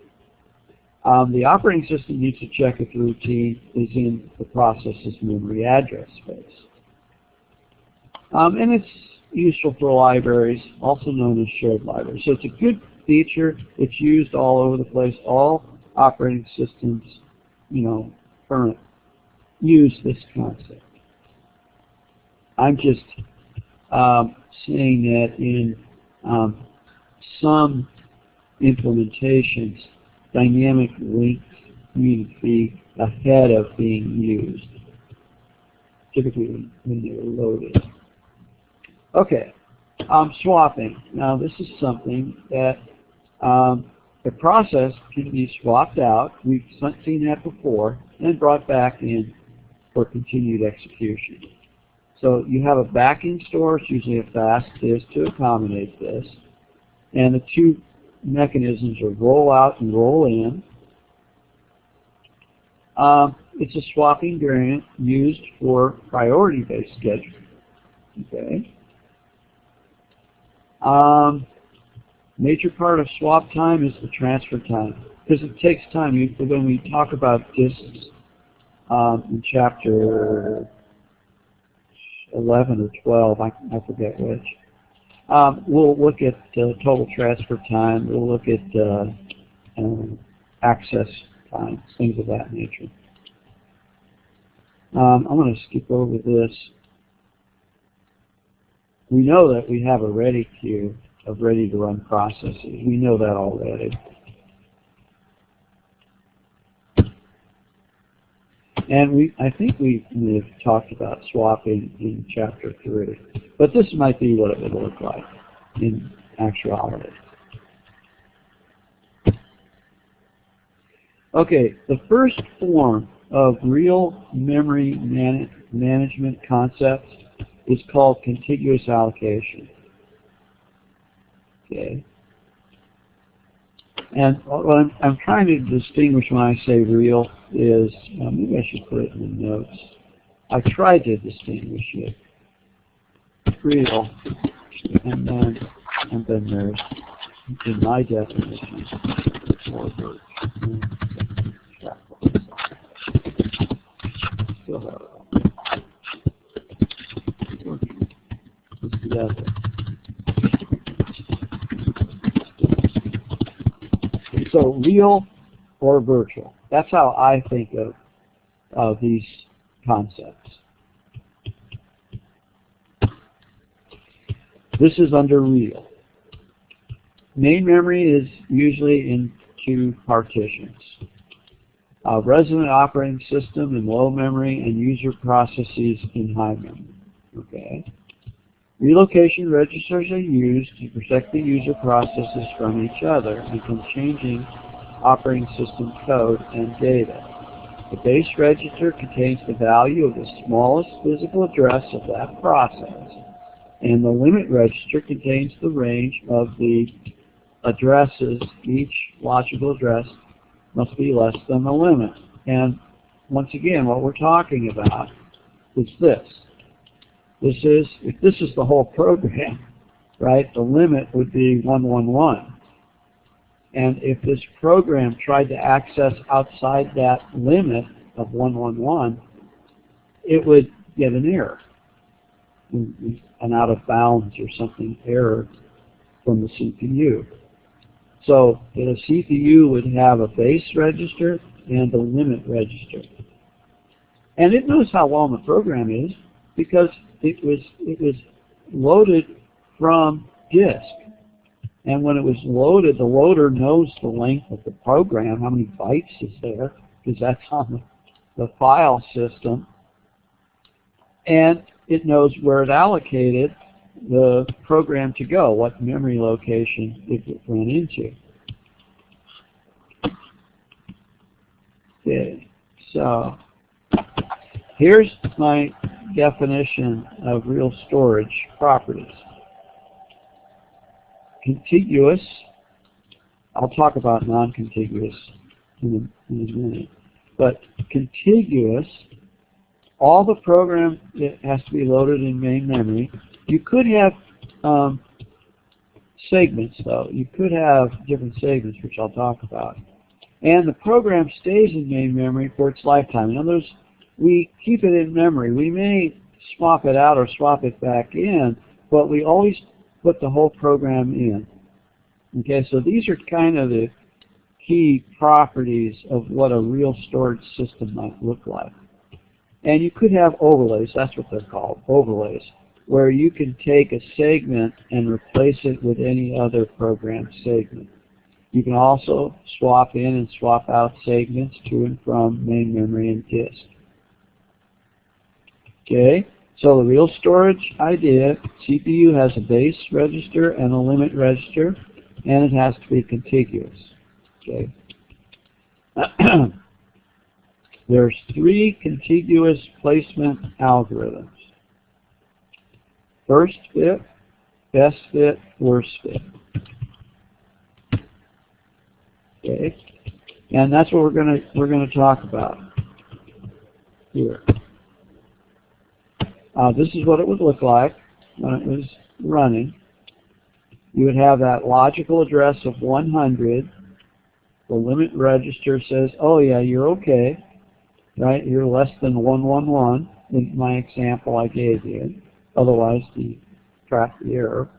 The operating system needs to check if the routine is in the process's memory address space. And it's useful for libraries, also known as shared libraries. So it's a good feature. It's used all over the place. All operating systems, current, use this concept. I'm just saying that in some implementations, dynamic links need to be ahead of being used, typically when they're loaded. Okay, swapping. Now this is something that the process can be swapped out. We've seen that before, and brought back in for continued execution. So you have a backing store, it's usually a fast disk to accommodate this, and the two mechanisms are roll out and roll in. It's a swapping variant used for priority-based scheduling. Okay. Major part of swap time is the transfer time, because it takes time. When we talk about disks in chapter 11 or 12, I forget which, we'll look at total transfer time. We'll look at access times, things of that nature. I'm going to skip over this. We know that we have a ready queue of ready-to-run processes. We know that already. And I think we've talked about swapping in Chapter 3. But this might be what it would look like in actuality. Okay, the first form of real memory management concepts is called contiguous allocation. Okay. And what I'm trying to distinguish when I say real is, maybe I should put it in the notes. I tried to distinguish it. Real, and then there's, in my definition, or still have it together. So real or virtual. That's how I think of these concepts. This is under real. Main memory is usually in two partitions. Resident operating system in low memory and user processes in high memory. Okay. Relocation registers are used to protect the user processes from each other and from changing operating system code and data. The base register contains the value of the smallest physical address of that process, and the limit register contains the range of the addresses. Each logical address must be less than the limit. And once again, what we're talking about is this. If this is the whole program, right, the limit would be 111. And if this program tried to access outside that limit of 111, it would get an error, an out of bounds or something error from the CPU. So the CPU would have a base register and a limit register. And it knows how long the program is because it was loaded from disk. And when it was loaded, the loader knows the length of the program, how many bytes is there, because that's on the file system. And it knows where it allocated the program to go, what memory location it went into. Okay, so here's my definition of real storage properties. Contiguous, I'll talk about non-contiguous in a minute, but contiguous, all the program it has to be loaded in main memory. You could have segments, though. You could have different segments, which I'll talk about. And the program stays in main memory for its lifetime. In other words, we keep it in memory. We may swap it out or swap it back in, but we always put the whole program in. Okay, so these are kind of the key properties of what a real storage system might look like. And you could have overlays, that's what they're called, overlays, where you can take a segment and replace it with any other program segment. You can also swap in and swap out segments to and from main memory and disk. Okay, so the real storage idea, CPU has a base register and a limit register, and it has to be contiguous. Okay. There's 3 contiguous placement algorithms. First fit, best fit, worst fit. Okay, and that's what we're gonna talk about here. This is what it would look like when it was running. You would have that logical address of 100. The limit register says, "Oh yeah, you're okay, right? You're less than 111." In my example I gave you. Otherwise, you track the error.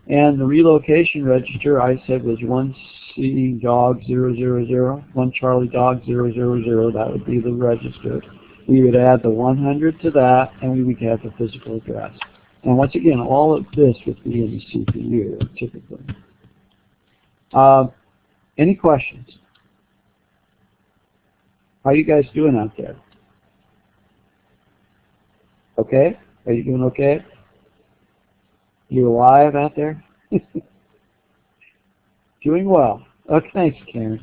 And the relocation register I said was 1C dog 000, 1 Charlie dog 000. That would be the register. We would add the 100 to that, and we would have the physical address. And once again, all of this would be in the CPU typically. Any questions? How are you guys doing out there? Okay? Are you doing okay? You alive out there? Doing well. Okay, thanks, Karen.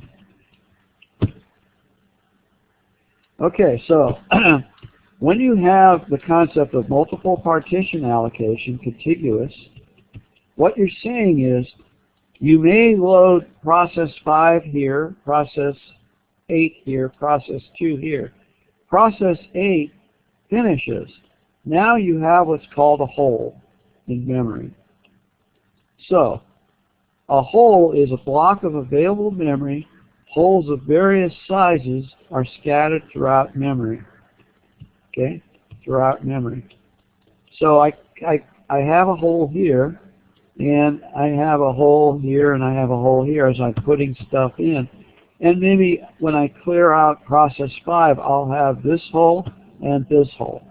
Okay, so when you have the concept of multiple partition allocation, contiguous, what you're saying is you may load process 5 here, process 8 here, process 2 here. Process 8 finishes. Now you have what's called a hole in memory. So, a hole is a block of available memory. Holes of various sizes are scattered throughout memory. Okay? Throughout memory. So I have a hole here, and I have a hole here, and I have a hole here as I'm putting stuff in. And maybe when I clear out process 5, I'll have this hole and this hole.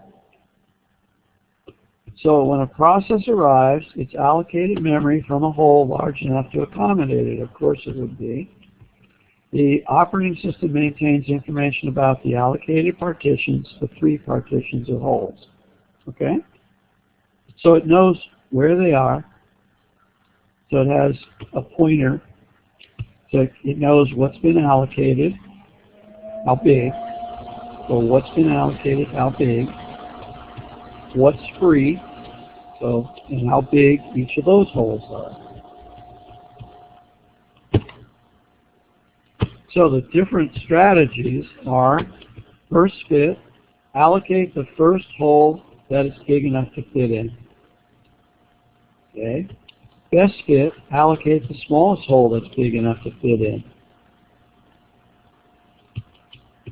So when a process arrives, it's allocated memory from a hole large enough to accommodate it. Of course it would be. The operating system maintains information about the allocated partitions, the 3 partitions of holes. Okay? So it knows where they are. So it has a pointer. So it knows what's been allocated, how big. So what's been allocated, how big. What's free, so, and how big each of those holes are. So the different strategies are, first fit, allocate the first hole that is big enough to fit in. Okay. Best fit, allocate the smallest hole that's big enough to fit in.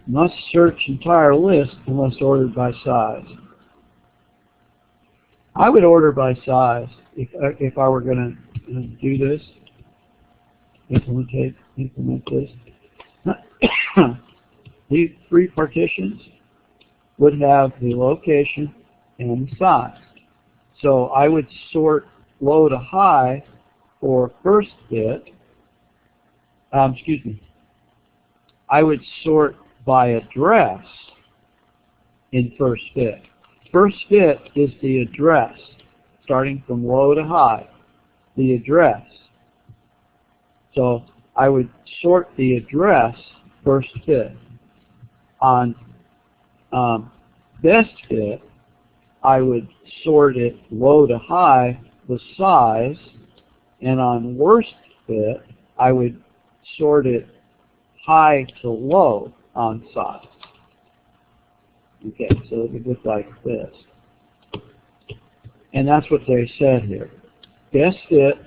Must search entire list unless ordered by size. I would order by size if I were going to do this, implement this. These 3 partitions would have the location and the size. So I would sort low to high for first fit. I would sort by address in first fit. First fit is the address, starting from low to high, the address. So I would sort the address first fit. On best fit, I would sort it low to high, the size, and on worst fit, I would sort it high to low on size. Okay, so it would look like this. And that's what they said here. Best fit,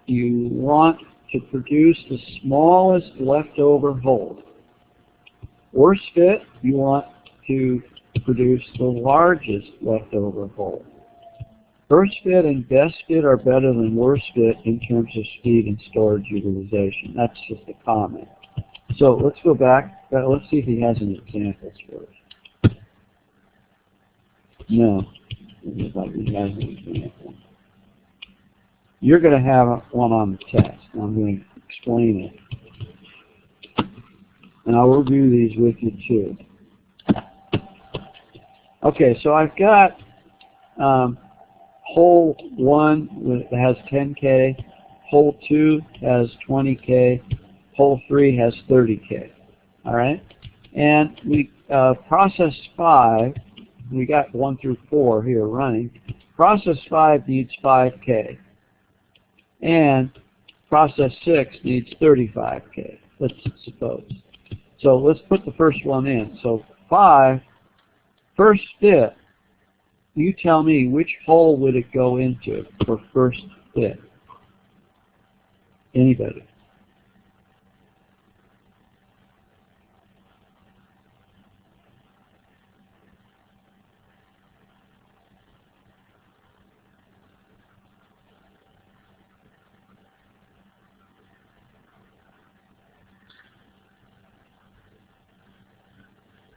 you want to produce the smallest leftover hole. Worst fit, you want to produce the largest leftover hole. First fit and best fit are better than worst fit in terms of speed and storage utilization. That's just a comment. So let's go back. Let's see if he has any examples for us. No. It looks like he has an example. You're going to have one on the test. I'm going to explain it. And I'll review these with you too. Okay, so I've got hole 1 that has 10K, hole 2 has 20K, hole 3 has 30K. All right? And we process 5, we got 1 through 4 here running. Process 5 needs 5K. And process 6 needs 35K, let's suppose. So let's put the first one in. So 5, first fit, you tell me which hole would it go into for first fit? Anybody?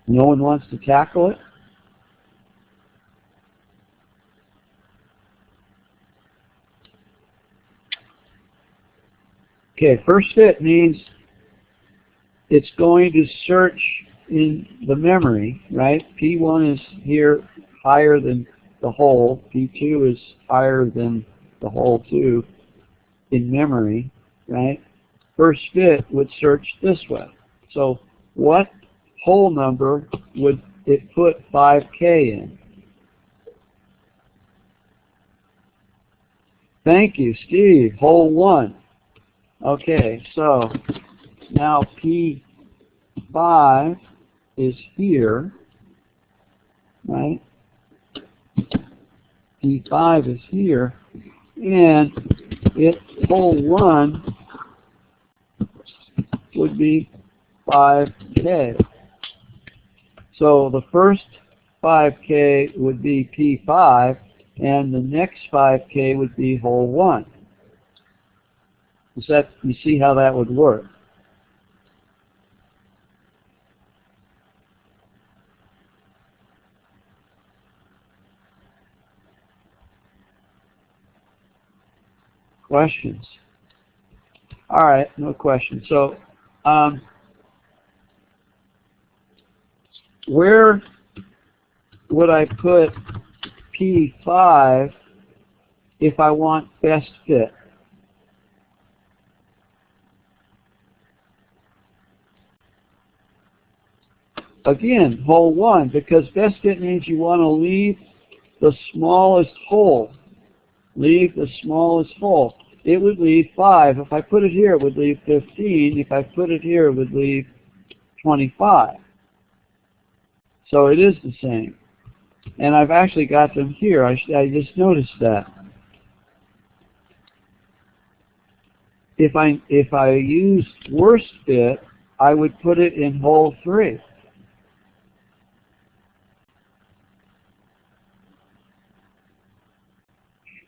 No one wants to tackle it? Okay, first fit means it's going to search in the memory, right? P1 is here higher than the whole. P2 is higher than the whole 2 in memory, right? First fit would search this way. So what whole number would it put 5K in? Thank you, Steve. Whole 1. Okay, so now P5 is here, right? P5 is here, and whole 1 would be 5K. So the first 5K would be P5, and the next 5K would be whole 1. You see how that would work? Questions? All right, no questions. So, where would I put P5 if I want best fit? Again, whole 1, because best fit means you want to leave the smallest hole. Leave the smallest hole. It would leave 5. If I put it here, it would leave 15. If I put it here, it would leave 25. So it is the same. And I've actually got them here. I just noticed that. If I used worst fit, I would put it in hole 3.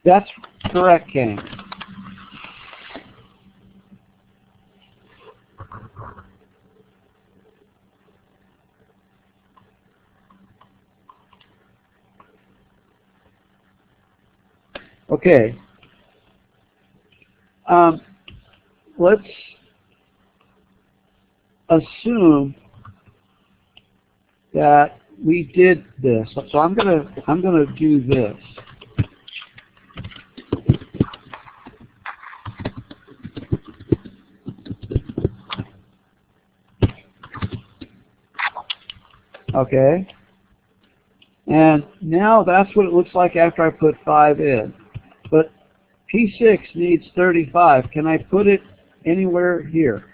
That's correct, Kenny. Okay. Let's assume that we did this. So I'm gonna do this. Okay. And now that's what it looks like after I put 5 in. But P6 needs 35. Can I put it anywhere here?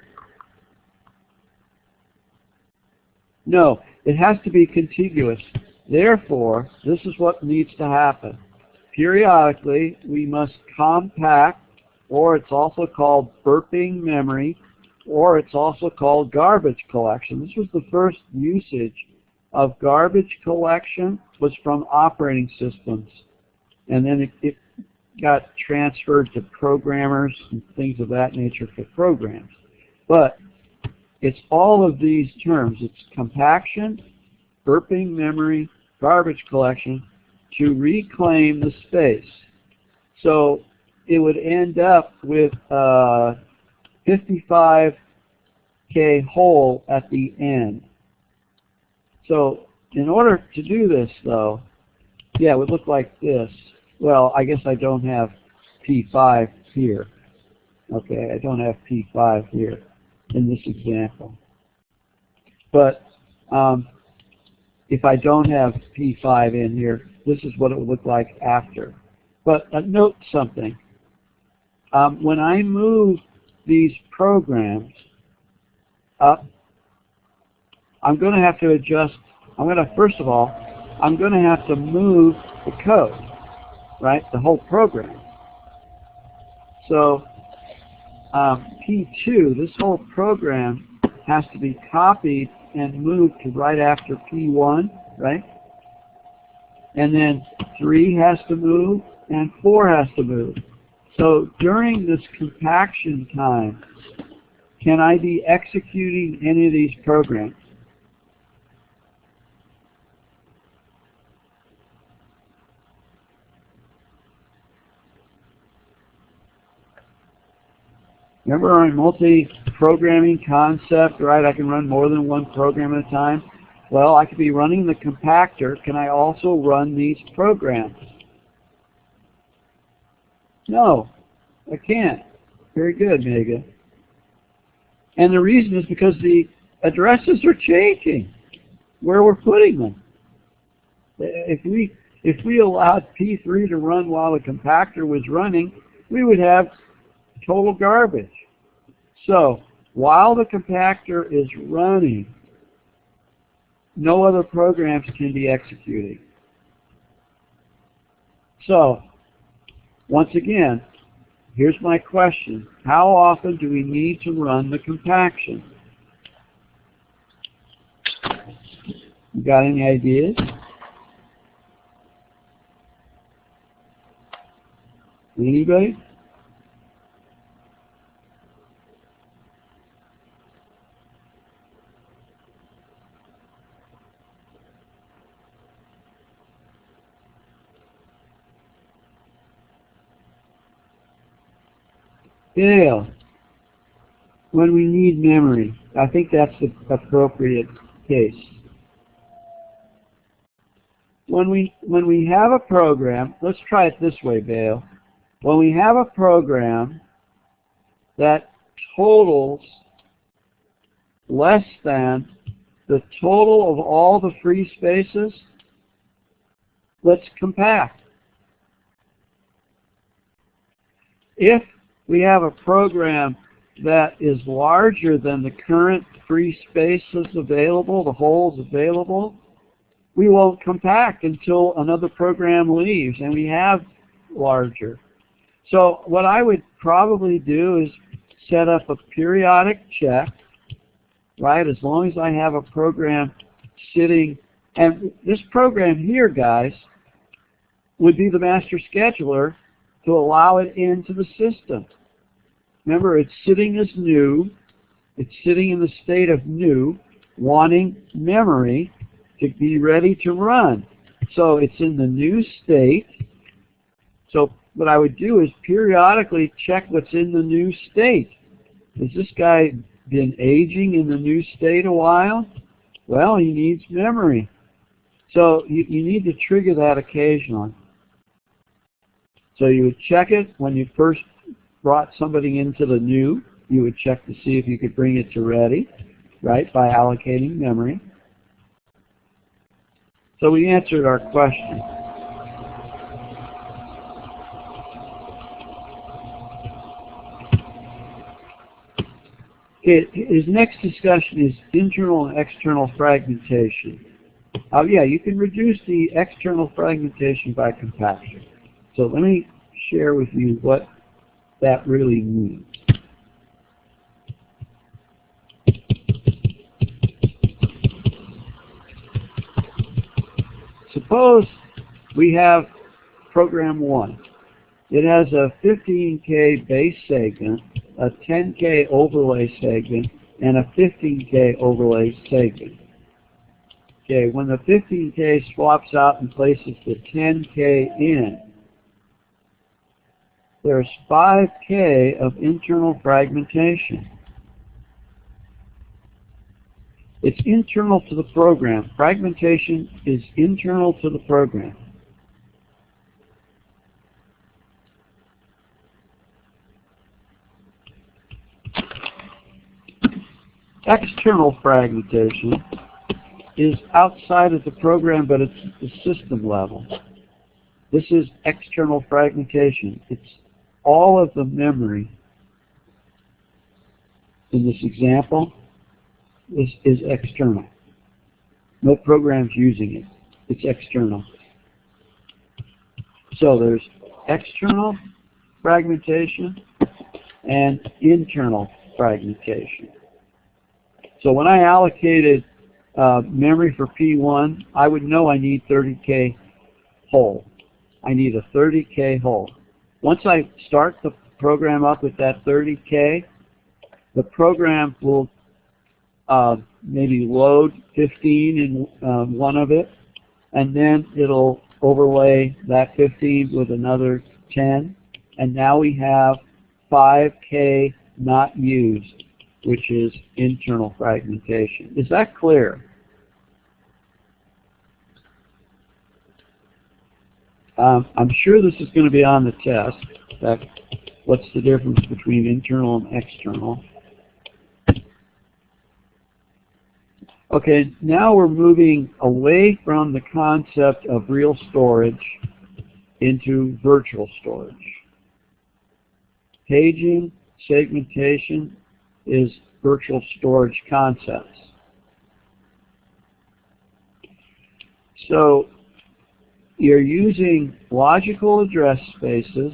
No, it has to be contiguous. Therefore, this is what needs to happen. Periodically, we must compact, or it's also called burping memory, or it's also called garbage collection. This was the first usage of garbage collection, was from operating systems. And then it got transferred to programmers and things of that nature for programs. But it's all of these terms. It's compaction, burping memory, garbage collection, to reclaim the space. So it would end up with a 55K hole at the end. So in order to do this, though, yeah, it would look like this. Well, I guess I don't have P5 here. Okay, I don't have P5 here in this example. But if I don't have P5 in here, this is what it would look like after. But note something. When I move these programs up, I'm going to have to adjust. First of all, I'm going to have to move the code, right? The whole program. So P2, this whole program has to be copied and moved to right after P1, right? And then 3 has to move and 4 has to move. So during this compaction time, can I be executing any of these programs? Remember our multi-programming concept, right? I can run more than one program at a time. Well, I could be running the compactor. Can I also run these programs? No, I can't. Very good, Mega. And the reason is because the addresses are changing where we're putting them. If we allowed P3 to run while the compactor was running, we would have total garbage. So while the compactor is running, no other programs can be executing. So once again, here's my question. How often do we need to run the compaction? You got any ideas? Anybody? Dale, when we need memory, I think that's the appropriate case. When we have a program, let's try it this way, Dale. When we have a program that totals less than the total of all the free spaces, let's compact. If we have a program that is larger than the current free spaces available, the holes available, we won't compact until another program leaves and we have larger. So what I would probably do is set up a periodic check, right, as long as I have a program sitting. And this program here, guys, would be the master scheduler to allow it into the system. Remember, it's sitting as new. It's sitting in the state of new, wanting memory to be ready to run. So it's in the new state. So what I would do is periodically check what's in the new state. Has this guy been aging in the new state a while? Well, he needs memory. So you need to trigger that occasionally. So you would check it when you first brought somebody into the new. You would check to see if you could bring it to ready, right, by allocating memory. So we answered our question. His next discussion is internal and external fragmentation. Yeah, you can reduce the external fragmentation by compaction. So let me share with you what that really means. Suppose we have program 1. It has a 15K base segment, a 10K overlay segment, and a 15K overlay segment. Okay, when the 15K swaps out and places the 10K in, there's 5K of internal fragmentation. It's internal to the program. Fragmentation is internal to the program. External fragmentation is outside of the program, but it's at the system level. This is external fragmentation. It's all of the memory in this example is external. No program's using it. It's external. So there's external fragmentation and internal fragmentation. So when I allocated memory for P1, I would know I need 30K hole. I need a 30K hole. Once I start the program up with that 30K, the program will maybe load 15 in one of it, and then it'll overlay that 15 with another 10, and now we have 5K not used, which is internal fragmentation. Is that clear? I'm sure this is going to be on the test. In fact, what's the difference between internal and external? Okay, now we're moving away from the concept of real storage into virtual storage. Paging, segmentation is virtual storage concepts. So you're using logical address spaces,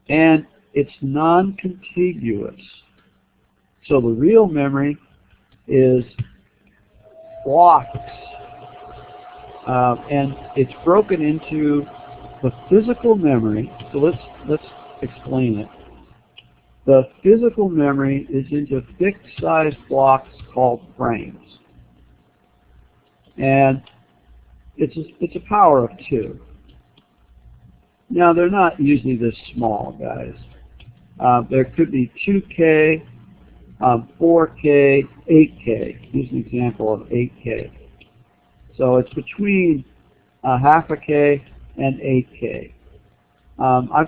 and it's non-contiguous. So the real memory is blocks, and it's broken into the physical memory. So let's explain it. The physical memory is into fixed size blocks called frames, and it's a power of 2. Now they're not usually this small, guys. There could be 2K, 4K, 8K. Here's an example of 8K. So it's between half a K and 8K. I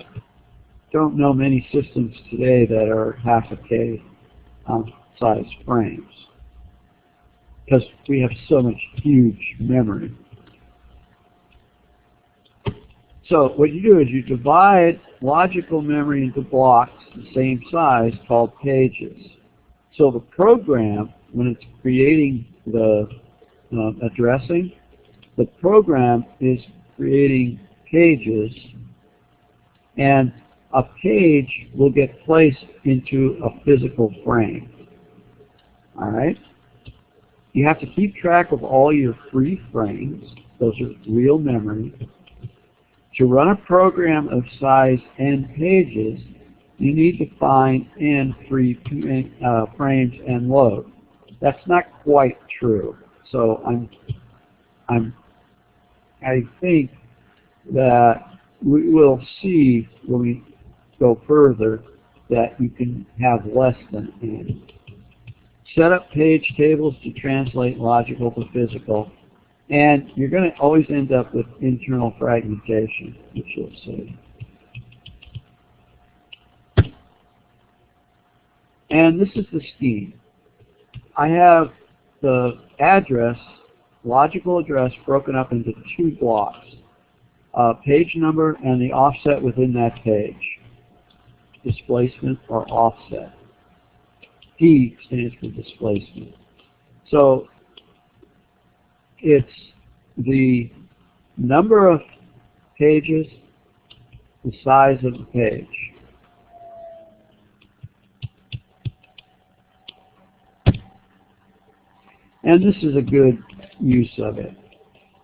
don't know many systems today that are half a K size frames because we have so much huge memory. So what you do is you divide logical memory into blocks the same size called pages. So the program, when it's creating the addressing, the program is creating pages, and a page will get placed into a physical frame. All right? You have to keep track of all your free frames. Those are real memory. To run a program of size n pages, you need to find n free frames and load. That's not quite true. So I think that we will see when we go further that you can have less than n. Set up page tables to translate logical to physical. And you're going to always end up with internal fragmentation, which you'll see. And this is the scheme. I have the address, logical address, broken up into 2 blocks. Page number and the offset within that page. Displacement or offset. D stands for displacement. So it's the number of pages, the size of the page. And this is a good use of it.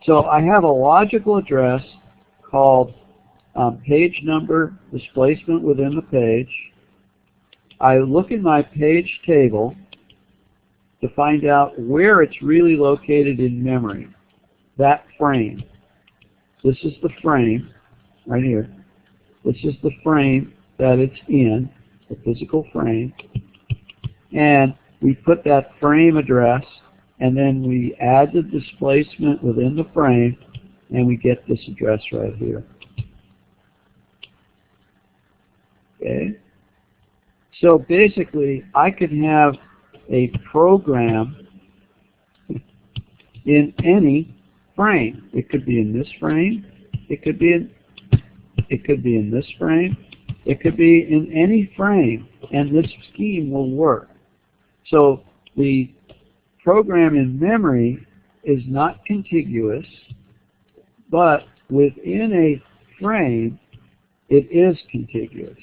So I have a logical address called page number, displacement within the page. I look in my page table to find out where it's really located in memory, that frame. This is the frame, right here. This is the frame that it's in, the physical frame. And we put that frame address, and then we add the displacement within the frame, and we get this address right here. Okay? So basically, I could have a program in any frame. It could be in this frame. It could be in this frame. It could be in any frame, and this scheme will work. So the program in memory is not contiguous, but within a frame, it is contiguous.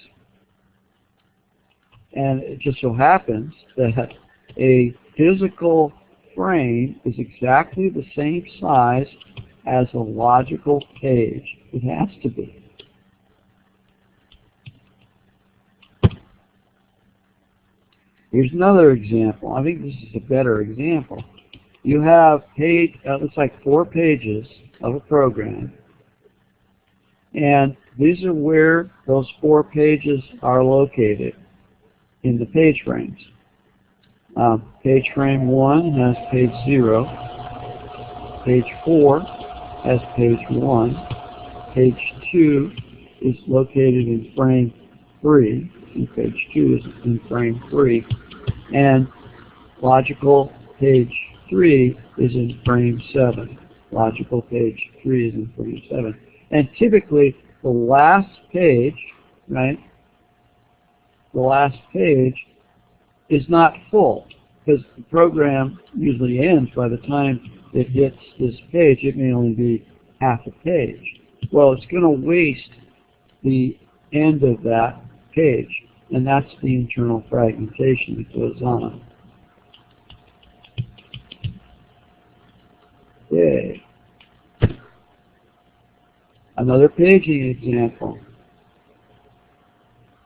And it just so happens that a physical frame is exactly the same size as a logical page. It has to be. Here's another example. I think this is a better example. You have page, looks like 4 pages of a program, and these are where those 4 pages are located. in the page frames. Page frame 1 has page 0. Page 4 has page 1. Page 2 is located in frame 3. And page 2 is in frame 3. And logical page 3 is in frame 7. Logical page 3 is in frame 7. And typically, the last page, right, the last page is not full, because the program usually ends by the time it hits this page. It may only be half a page. Well, it's going to waste the end of that page, and that's the internal fragmentation that goes on. Okay. Another paging example.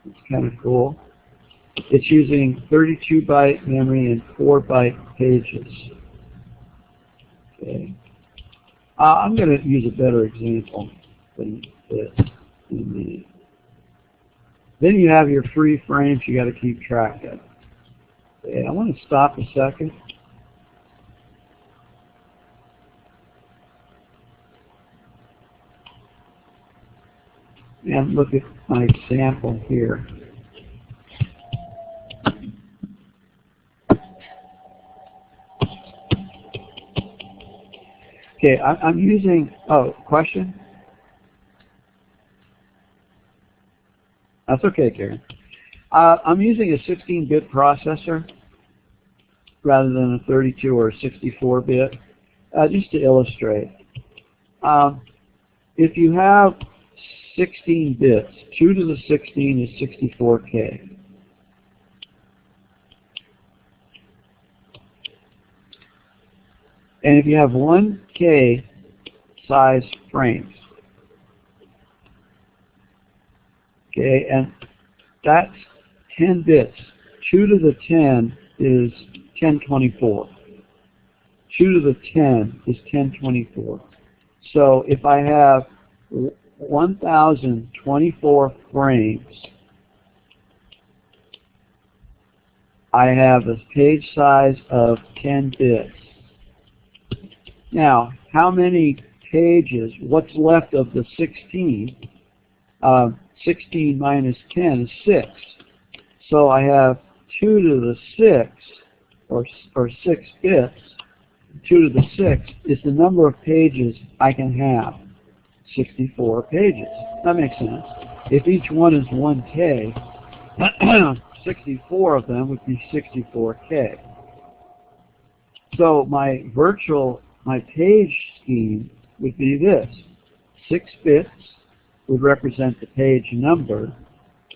It's kind of cool. It's using 32-byte memory and 4-byte pages. Okay. I'm going to use a better example than this in a minute. Then you have your free frames you got to keep track of. Okay, I want to stop a second. And look at my example here. Okay, I'm using, question? That's okay, Karen. I'm using a 16-bit processor rather than a 32 or a 64-bit, just to illustrate. If you have 16 bits, 2 to the 16 is 64K. And if you have 1K size frames, okay, and that's 10 bits. 2 to the 10 is 1024. 2 to the 10 is 1024. So if I have 1024 frames, I have a page size of 10 bits. Now, how many pages, what's left of the 16? 16 minus 10 is 6. So I have 2 to the 6, or 6 bits. 2 to the 6 is the number of pages I can have. 64 pages. That makes sense. If each one is 1K, 64 of them would be 64K. So my page scheme would be this. 6 bits would represent the page number,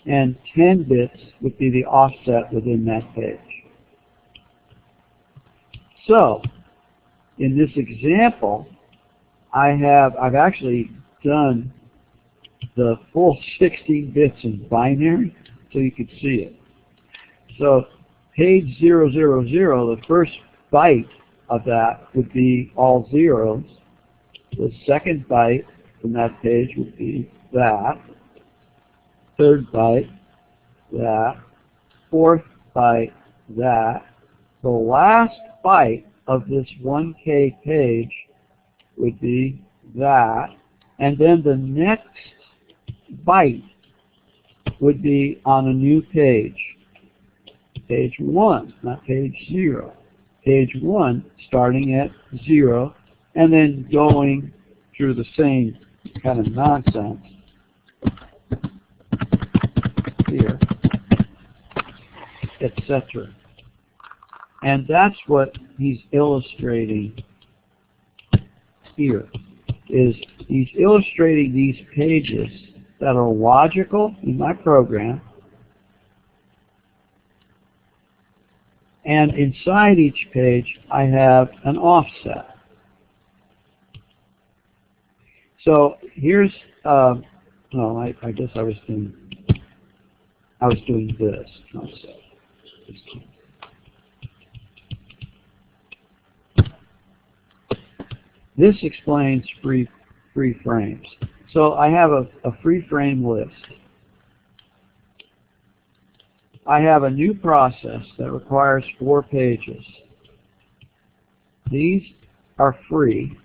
and 10 bits would be the offset within that page. So, in this example, I've actually done the full 16 bits in binary, so you could see it. So, page 000, the first byte of that would be all zeros. The second byte from that page would be that. Third byte, that. Fourth byte, that. The last byte of this 1K page would be that. And then the next byte would be on a new page. Page 1, not page 0. Page 1 starting at 0 and then going through the same kind of nonsense here, etc. And that's what he's illustrating here. He's illustrating these pages that are logical in my program, and inside each page I have an offset. So here's I guess I was doing this offset. This explains free frames. So I have a free frame list. I have a new process that requires 4 pages. These are free.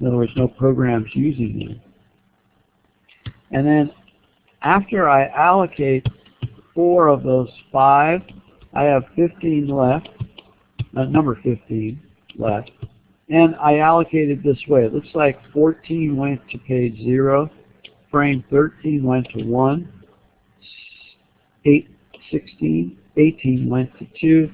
In other words, no programs using them. And then after I allocate 4 of those 5, I have 15 left, number 15 left. And I allocated this way. It looks like 14 went to page 0, frame 13 went to 1, 18 went to 2,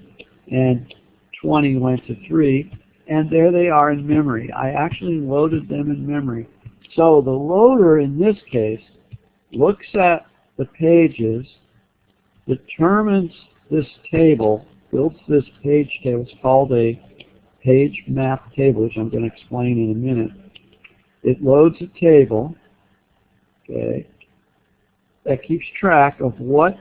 and 20 went to 3. And there they are in memory. I actually loaded them in memory. So the loader in this case looks at the pages, determines this table, builds this page table. It's called a page map table, which I'm going to explain in a minute. It loads a table, okay, that keeps track of what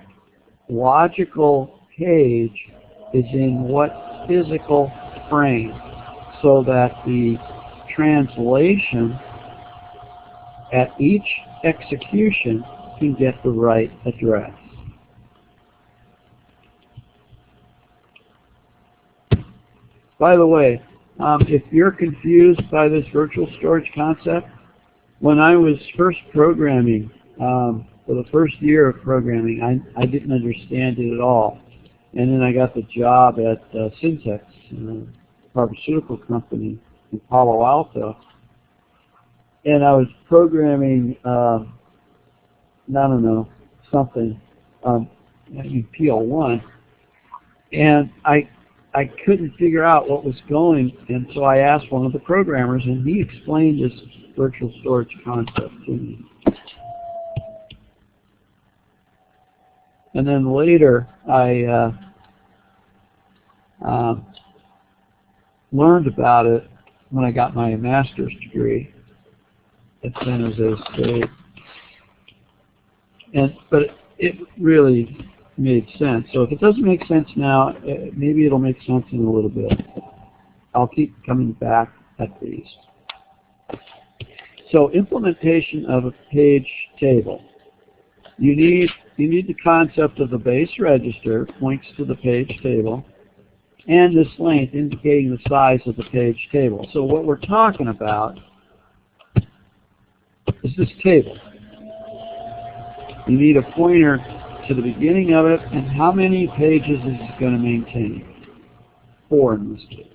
logical page is in what physical frame, so that the translation at each execution can get the right address. By the way, if you're confused by this virtual storage concept, when I was first programming, for the first year of programming, I didn't understand it at all. And then I got the job at Syntex, a pharmaceutical company in Palo Alto. And I was programming, I don't know, something in PL1. And I couldn't figure out what was going, and so I asked one of the programmers, and he explained this virtual storage concept to me. And then later, I learned about it when I got my master's degree at San Jose State. But it really made sense. So if it doesn't make sense now, maybe it'll make sense in a little bit. I'll keep coming back at these. So implementation of a page table. You need the concept of the base register, points to the page table, and this length indicating the size of the page table. So what we're talking about is this table. You need a pointer to the beginning of it, and how many pages is it going to maintain? 4 in this case.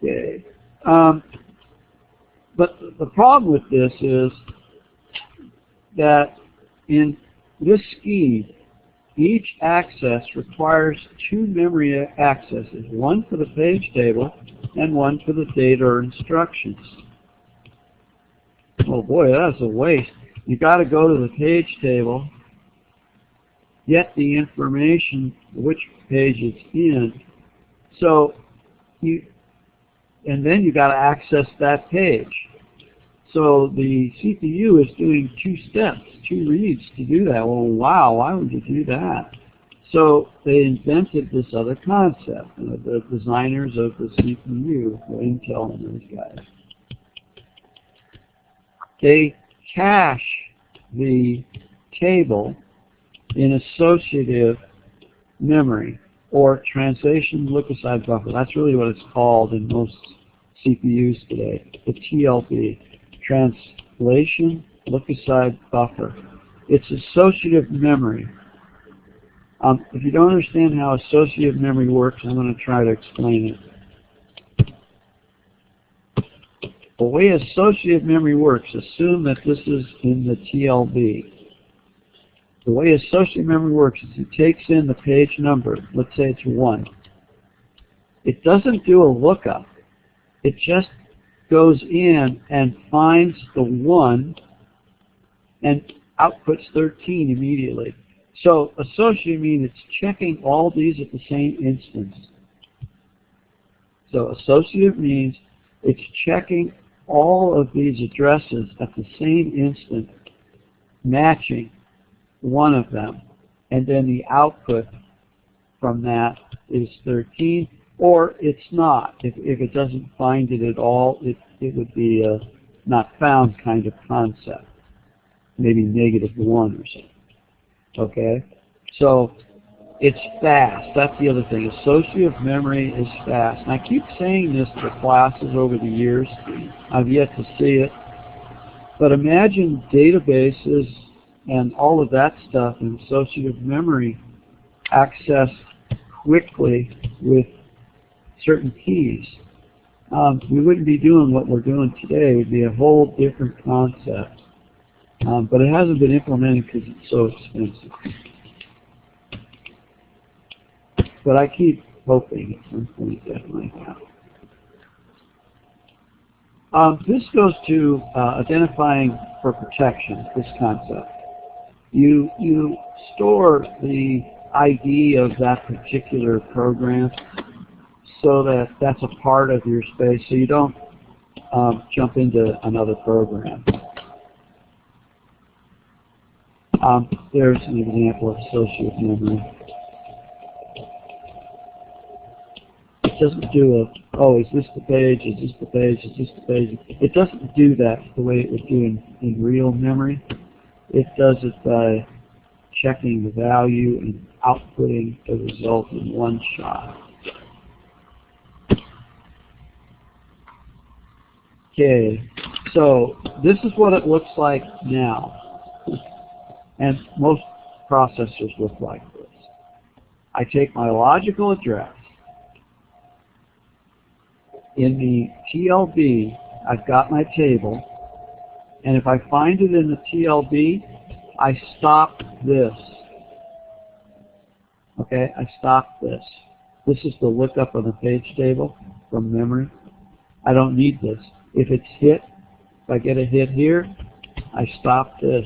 Okay. But the problem with this is that in this scheme, each access requires 2 memory accesses, one for the page table and one for the data or instructions. Oh boy, that's a waste. You got to go to the page table, get the information, which page it's in, and then you got to access that page. So the CPU is doing 2 steps, 2 reads to do that. Well, wow, why would you do that? So they invented this other concept, the designers of the CPU, Intel and those guys. They cache the table in associative memory, or translation look-aside buffer. That's really what it's called in most CPUs today, the TLB, translation look-aside buffer. It's associative memory. If you don't understand how associative memory works, I'm going to try to explain it. The way associative memory works, assume that this is in the TLB. The way associative memory works is it takes in the page number, let's say it's 1. It doesn't do a lookup. It just goes in and finds the 1 and outputs 13 immediately. So associative means it's checking all these at the same instance. So associative means it's checking all of these addresses at the same instant, matching one of them, and then the output from that is 13, or it's not. If it doesn't find it at all, it would be a not found kind of concept. maybe -1 or something. Okay? So it's fast. That's the other thing. Associative memory is fast. And I keep saying this to classes over the years. I've yet to see it. But imagine databases and all of that stuff in associative memory accessed quickly with certain keys. We wouldn't be doing what we're doing today. It would be a whole different concept. But it hasn't been implemented because it's so expensive. But I keep hoping at some point that might happen. This goes to identifying for protection, this concept. You store the ID of that particular program so that that's a part of your space, so you don't jump into another program. There's an example of associative memory. It doesn't do a, oh, is this the page, is this the page, is this the page? It doesn't do that the way it would do in real memory. It does it by checking the value and outputting the result in one shot. Okay, so this is what it looks like now. And most processors look like this. I take my logical address. In the TLB, I've got my table, and if I find it in the TLB, I stop this. Okay, I stop this. This is the lookup of the page table from memory. I don't need this. If it's hit, if I get a hit here, I stop this.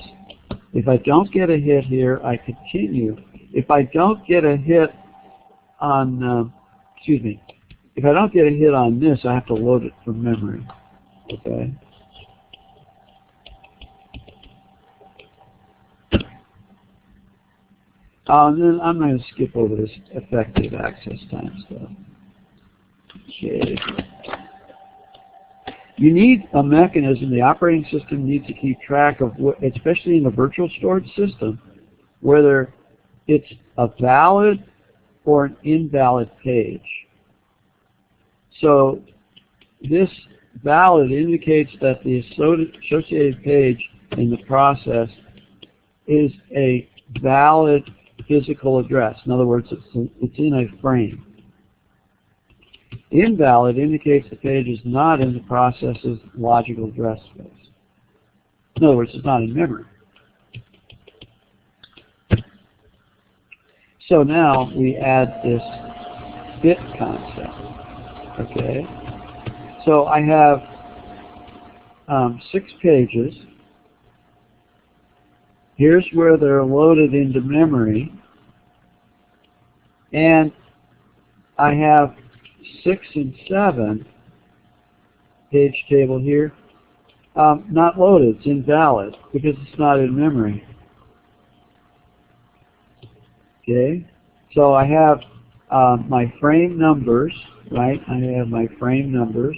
If I don't get a hit here, I continue. If I don't get a hit on, if I don't get a hit on this, I have to load it from memory. Okay. And then I'm going to skip over this effective access time stuff. Okay. You need a mechanism, the operating system needs to keep track of, what, especially in a virtual storage system, whether it's a valid or an invalid page. So this valid indicates that the associated page in the process is a valid physical address. In other words, it's in a frame. Invalid indicates the page is not in the process's logical address space. In other words, it's not in memory. So now we add this bit concept. Okay. So I have 6 pages. Here's where they're loaded into memory. And I have 6 and 7 page table here, not loaded, it's invalid because it's not in memory. Okay, so I have my frame numbers, right? I have my frame numbers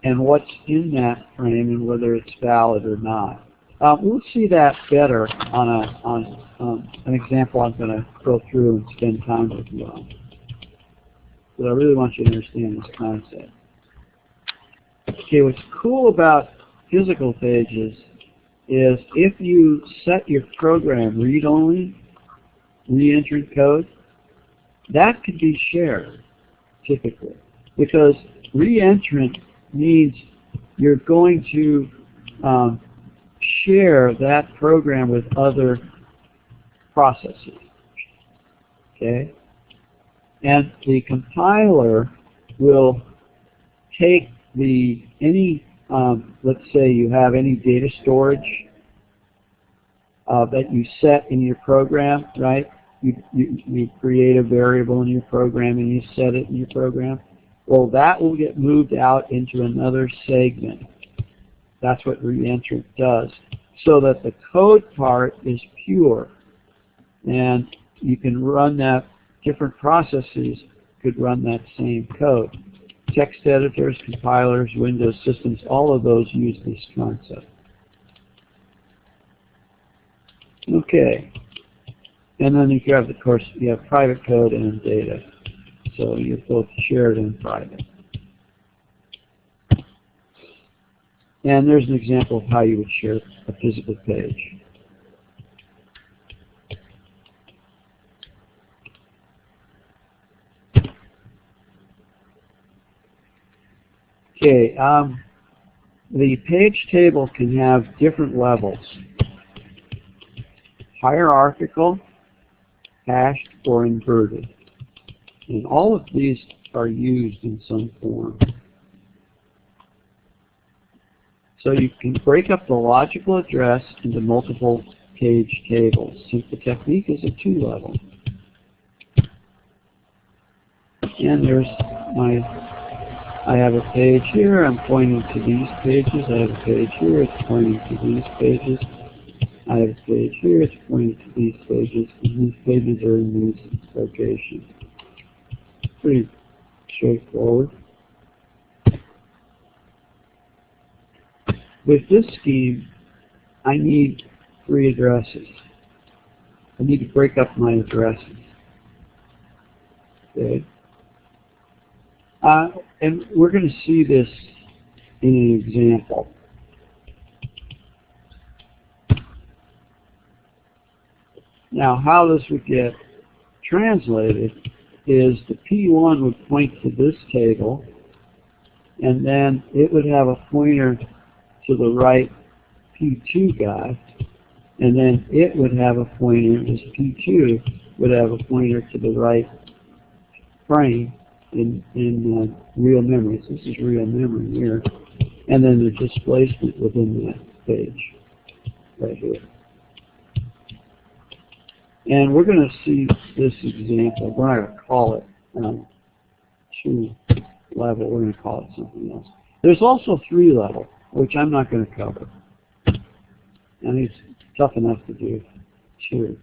and what's in that frame and whether it's valid or not. We'll see that better on an example I'm going to go through and spend time with you on. But I really want you to understand this concept. Okay, what's cool about physical pages is if you set your program read-only, re-entrant code, that could be shared, typically. Because re-entrant means you're going to share that program with other processes. Okay? And the compiler will take let's say you have any data storage that you set in your program, right? You create a variable in your program and you set it in your program. Well, that will get moved out into another segment. That's what re-entrant does. So that the code part is pure. And you can run that. Different processes could run that same code. Text editors, compilers, Windows systems, all of those use this concept. Okay. And then you have, of course, you have private code and data. So you have both shared and private. And there's an example of how you would share a physical page. Okay, the page table can have different levels: hierarchical, hashed, or inverted. And all of these are used in some form. So you can break up the logical address into multiple page tables, since the technique is a two-level. And there's I have a page here, I'm pointing to these pages. I have a page here, it's pointing to these pages. I have a page here, it's pointing to these pages, and these pages are in these locations. Pretty straightforward. With this scheme, I need 3 addresses. I need to break up my addresses. Okay. And we're going to see this in an example. Now, how this would get translated is the P1 would point to this table, and then it would have a pointer to the right P2 guy, and then it would have a pointer, this P2 would have a pointer to the right frame in real memory. So this is real memory here, and then the displacement within that page right here. And we're going to see this example. We're not going to call it 2-level. We're going to call it something else. There's also 3-level, which I'm not going to cover. And it's tough enough to do too.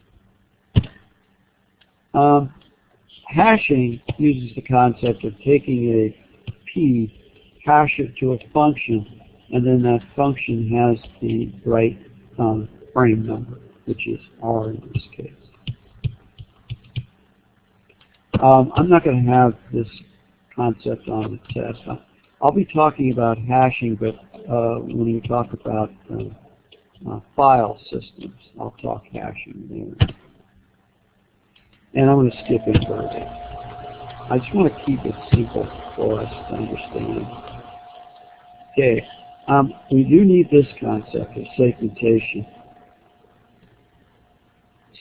Hashing uses the concept of taking a P, hash it to a function, and then that function has the right frame number, which is R in this case. I'm not going to have this concept on the test. I'll be talking about hashing, but when we talk about file systems, I'll talk hashing there. And I'm going to skip inverted. I just want to keep it simple for us to understand. Okay, we do need this concept of segmentation.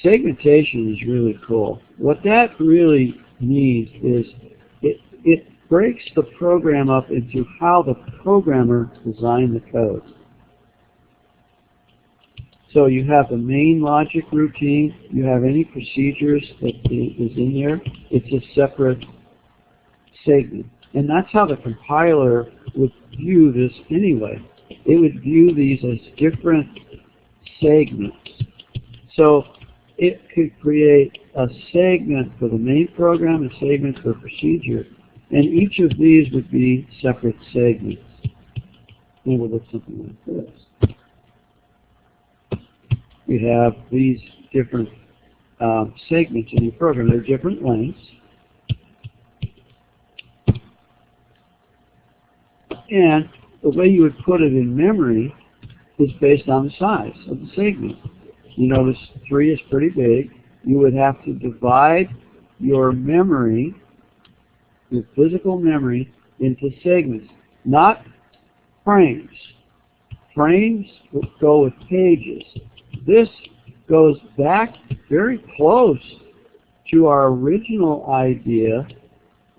Segmentation is really cool. What that really means is it breaks the program up into how the programmer designed the code. So you have the main logic routine, you have any procedures that is in there, it's a separate segment. And that's how the compiler would view this anyway. It would view these as different segments. So it could create a segment for the main program, a segment for procedure, and each of these would be separate segments. And it would look something like this. You have these different segments in your program. They're different lengths. And the way you would put it in memory is based on the size of the segment. You notice 3 is pretty big. You would have to divide your memory, your physical memory, into segments, not frames. Frames go with pages. This goes back very close to our original idea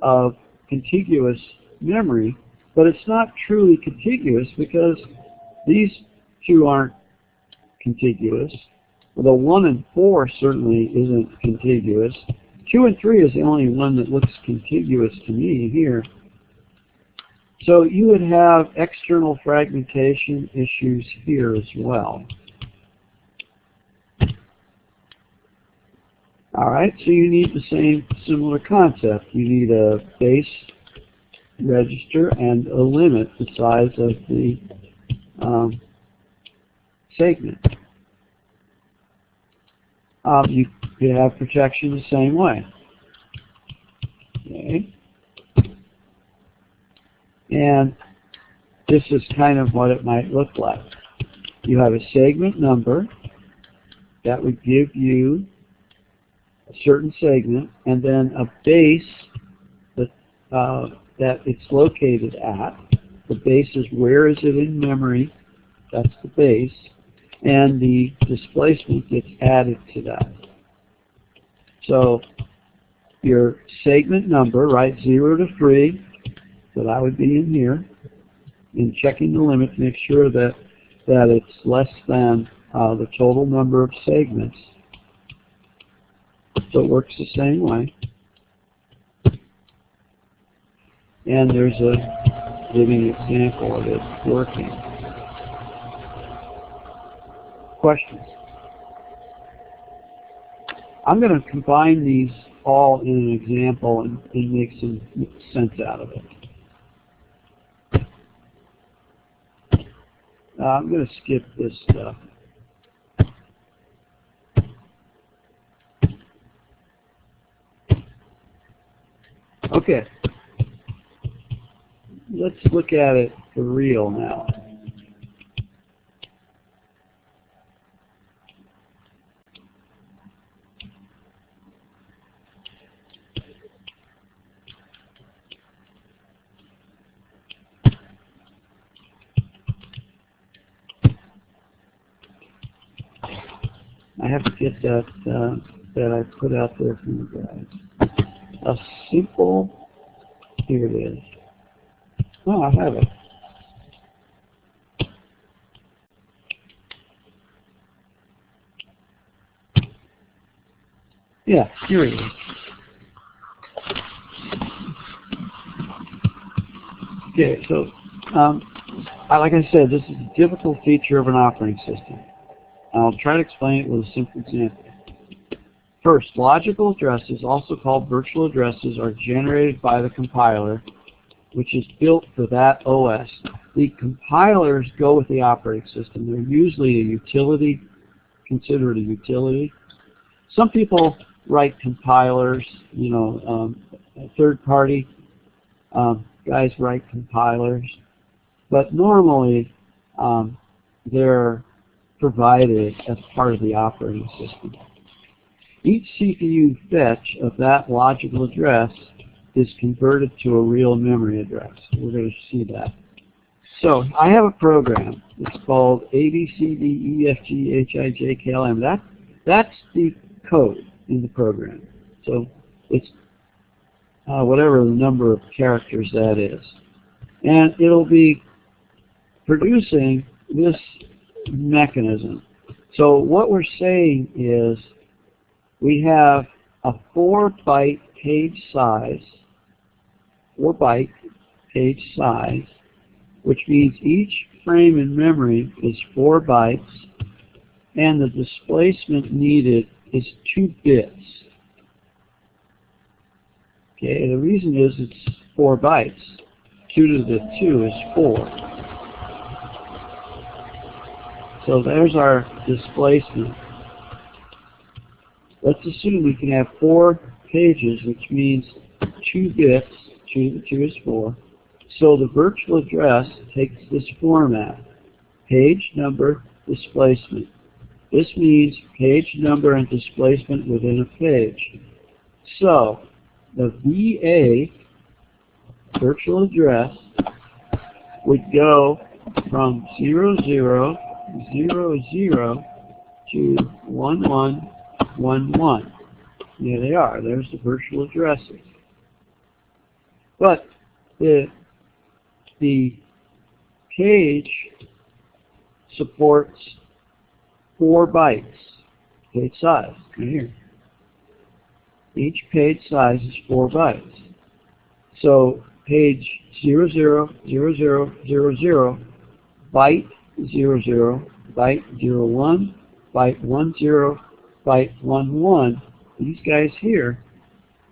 of contiguous memory, but it's not truly contiguous because these two aren't contiguous. The 1 and 4 certainly isn't contiguous. 2 and 3 is the only one that looks contiguous to me here. So you would have external fragmentation issues here as well. Alright, so you need the same similar concept. You need a base register and a limit the size of the segment. You could have protection the same way. Okay. And this is kind of what it might look like. You have a segment number that would give you a certain segment, and then a base that it's located at. The base is where is it in memory. That's the base. And the displacement gets added to that. So your segment number, right, 0 to 3, so that would be in here. And checking the limit to make sure that it's less than the total number of segments. So it works the same way. And there's a living example of it working. Questions? I'm going to combine these all in an example and make some sense out of it. I'm going to skip this stuff. Okay. Let's look at it for real now. I have to get that I put out there for you guys. A simple, here it is. Oh, I have it. Yeah, here it is. Okay, so like I said, this is a typical feature of an operating system. I'll try to explain it with a simple example. First, logical addresses, also called virtual addresses, are generated by the compiler, which is built for that OS. The compilers go with the operating system. They're usually a utility, considered a utility. Some people write compilers, third-party guys write compilers, but normally they're provided as part of the operating system. Each CPU fetch of that logical address is converted to a real memory address. We're going to see that. So I have a program. It's called ABCDEFGHIJKLM. That's the code in the program. So it's whatever the number of characters that is. And it'll be producing this mechanism. So what we're saying is we have a 4-byte page size, 4-byte page size, which means each frame in memory is 4 bytes, and the displacement needed is 2 bits. Okay, the reason is it's 4 bytes. 2 to the 2 is 4. So there's our displacement. Let's assume we can have 4 pages, which means 2 bits. 2 to the 2 is 4. So the virtual address takes this format: page number, displacement. This means page number and displacement within a page. So the VA, virtual address, would go from 0000 to 1111. There they are. There's the virtual addresses. But the page supports 4 bytes, page size, right here. Each page size is 4 bytes. So page 000000, byte 00, byte 01, byte 10, byte 11, these guys here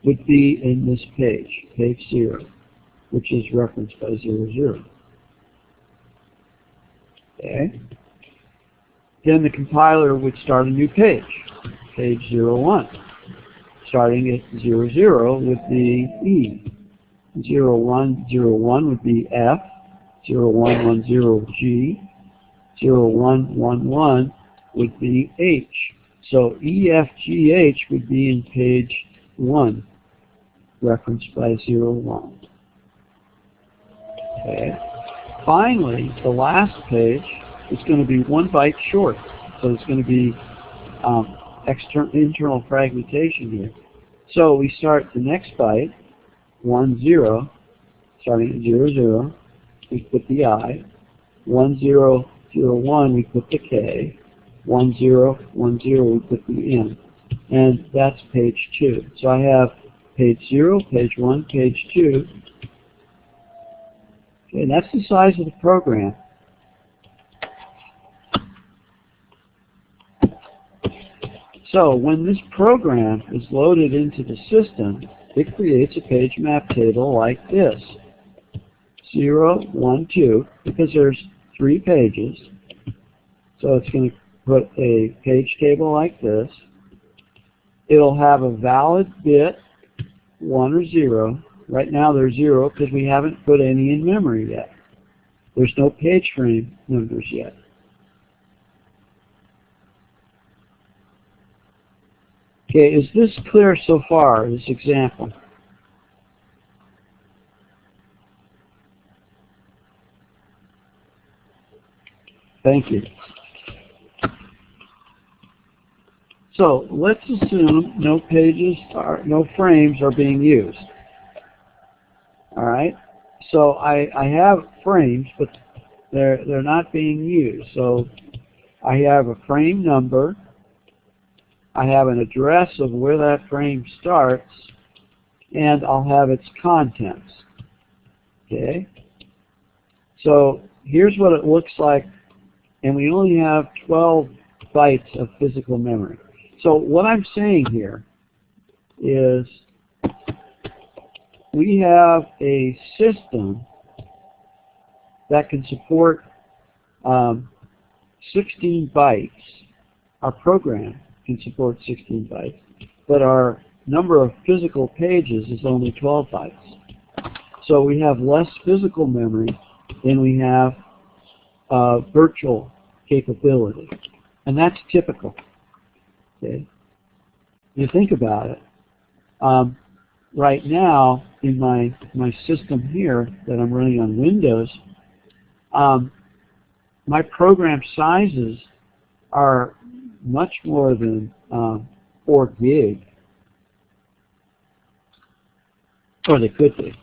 would be in this page, page 0, which is referenced by 00. Okay. Then the compiler would start a new page, page 01. Starting at 00 would be E. 0101 would be F. 0110 G. 0111 would be H. So E, F, G, H would be in page 1, referenced by 01. Okay. Finally, the last page is going to be 1 byte short. So it's going to be internal fragmentation here. So we start the next byte, 10, starting at 00, we put the I. 1001, we put the K. 1010, we put the N. And that's page 2. So I have page 0, page 1, page 2. Okay, and that's the size of the program. So when this program is loaded into the system, it creates a page map table like this. 0, 1, 2, because there's 3 pages. So it's going to put a page table like this. It'll have a valid bit, 1 or 0. Right now there's 0 because we haven't put any in memory yet. There's no page frame numbers yet. Okay, is this clear so far, this example? Thank you. So let's assume no frames are being used. All right. So I have frames, but they're not being used. So I have a frame number. I have an address of where that frame starts, and I'll have its contents. Okay. So here's what it looks like, and we only have 12 bytes of physical memory. So what I'm saying here is we have a system that can support 16 bytes. Our program can support 16 bytes, but our number of physical pages is only 12 bytes. So we have less physical memory than we have virtual capability, and that's typical. Okay. You think about it. Right now, in my system here that I'm running on Windows, my program sizes are much more than 4 gig, or they could be.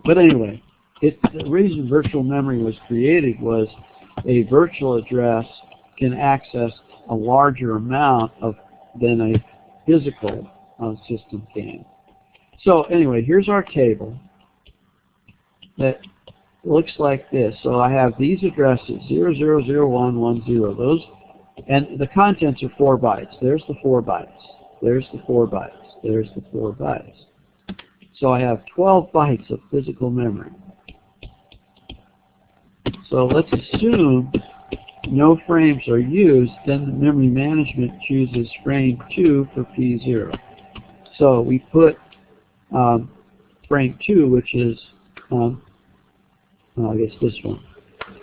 But anyway, the reason virtual memory was created was a virtual address can access a larger amount than a physical system can. So anyway, here's our table that looks like this. So I have these addresses, 000110. Those, and the contents are 4 bytes. There's the 4 bytes. There's the 4 bytes. There's the 4 bytes. So I have 12 bytes of physical memory. So let's assume no frames are used, then the memory management chooses frame 2 for P0. So we put frame 2, which is, I guess this one,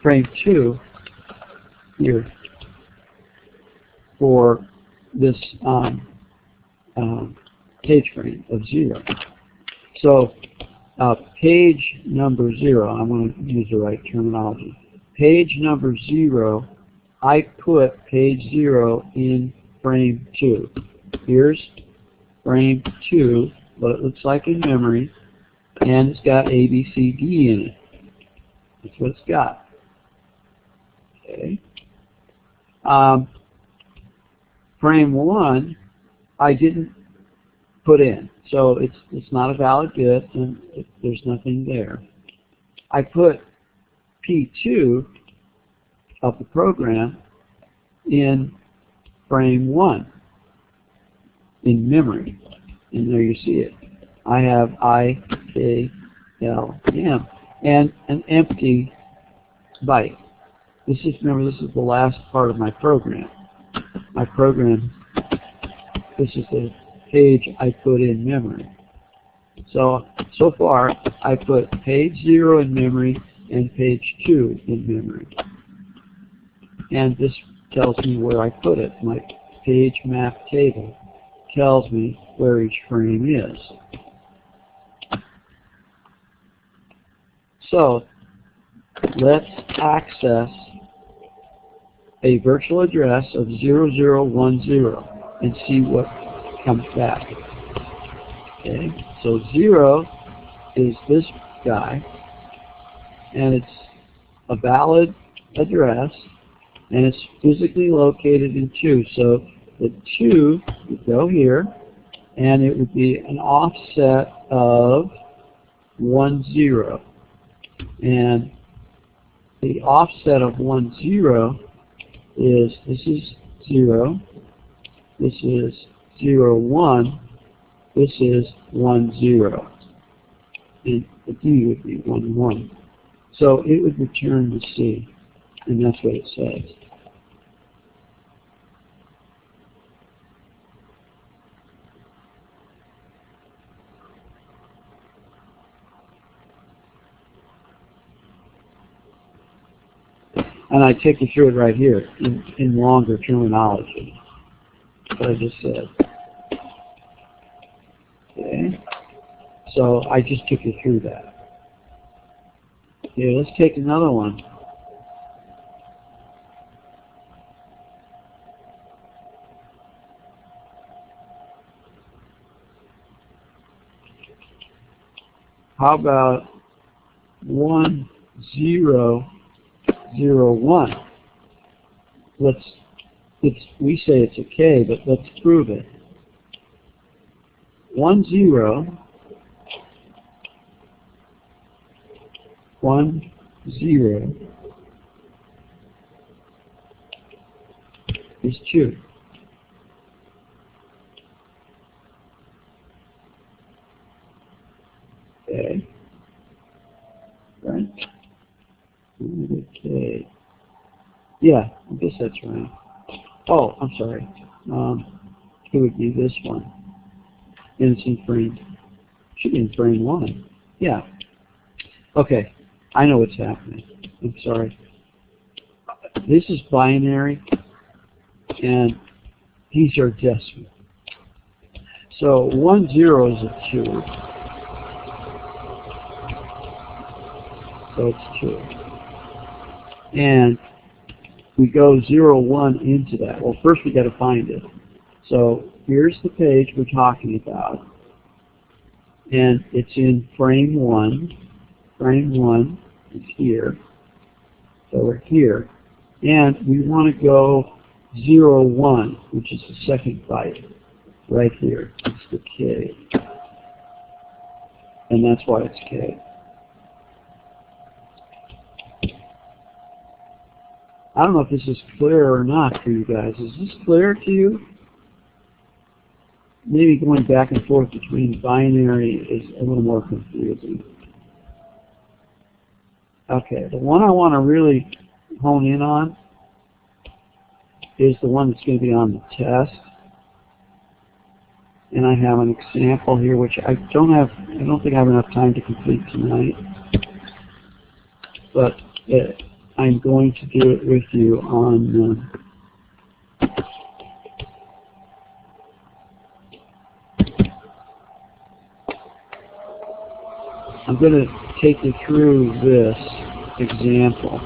frame 2 here for this page frame of 0. So page number 0, I want to use the right terminology. Page number 0, I put page 0 in frame 2. Here's frame 2, what it looks like in memory, and it's got A, B, C, D in it. That's what it's got. Okay. Frame 1, I didn't put in, so it's not a valid bit, and there's nothing there. I put P2 of the program in frame 1 in memory, and there you see it. I have I, K, L, M, and an empty byte. Remember, this is the last part of my program. my program, this is the page I put in memory. So far, I put page 0 in memory and page 2 in memory. And this tells me where I put it. My page map table tells me where each frame is. So let's access a virtual address of 0010 and see what comes back. Okay, so 0 is this guy, and it's a valid address, and it's physically located in 2. So the 2 would go here, and it would be an offset of 10. And the offset of 10 is, this is 0, this is 01, this is 10, and the D would be 11. So it would return the C, and that's what it says. And I take you through it right here in longer terminology, what I just said. Okay, so I just took you through that. Okay, let's take another one. How about 1001? We say it's a K, but let's prove it. 10 is 2. Okay. Right? Okay. Yeah, I guess that's right. Oh, I'm sorry. It would be this one. And it's in frame. Should be in frame 1. Yeah. Okay. I know what's happening. I'm sorry. This is binary, and these are decimal. So 10 is a 2. So it's 2. And we go 01 into that. Well, first we got to find it. So here's the page we're talking about. And it's in frame 1. Frame 1 is here. So we're here. And we want to go 01, which is the second byte. Right here. It's the K. And that's why it's K. I don't know if this is clear or not for you guys. Is this clear to you? Maybe going back and forth between binary is a little more confusing. Okay, the one I want to really hone in on is the one that's going to be on the test. And I have an example here which I don't think I have enough time to complete tonight. But I'm going to do it with you on I'm going to take you through this example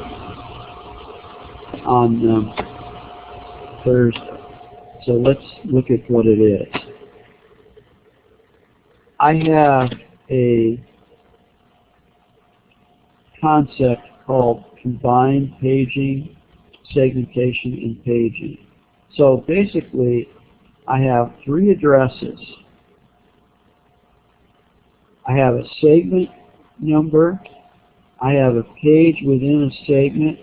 on Thursday. So let's look at what it is. I have a concept called combined paging, segmentation, and paging. So basically, I have 3 addresses. I have a segment number, I have a page within a segment,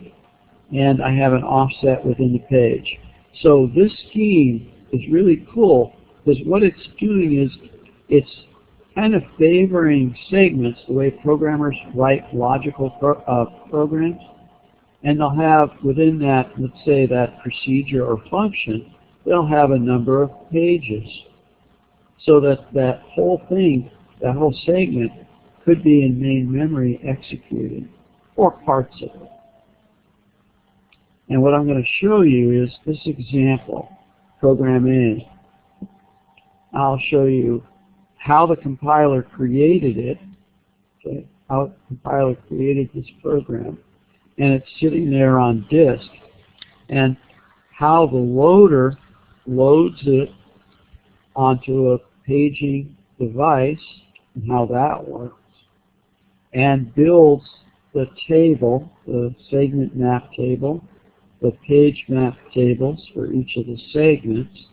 and I have an offset within the page. So this scheme is really cool because what it's doing is it's kind of favoring segments the way programmers write logical programs. And they'll have, within that, let's say that procedure or function, they'll have a number of pages. So that that whole thing, that whole segment, could be in main memory executed, or parts of it. And what I'm going to show you is this example, program A. I'll show you how the compiler created it, okay, how the compiler created this program, and it's sitting there on disk, and how the loader loads it onto a paging device, and how that works, and builds the table, the segment map table, the page map tables for each of the segments,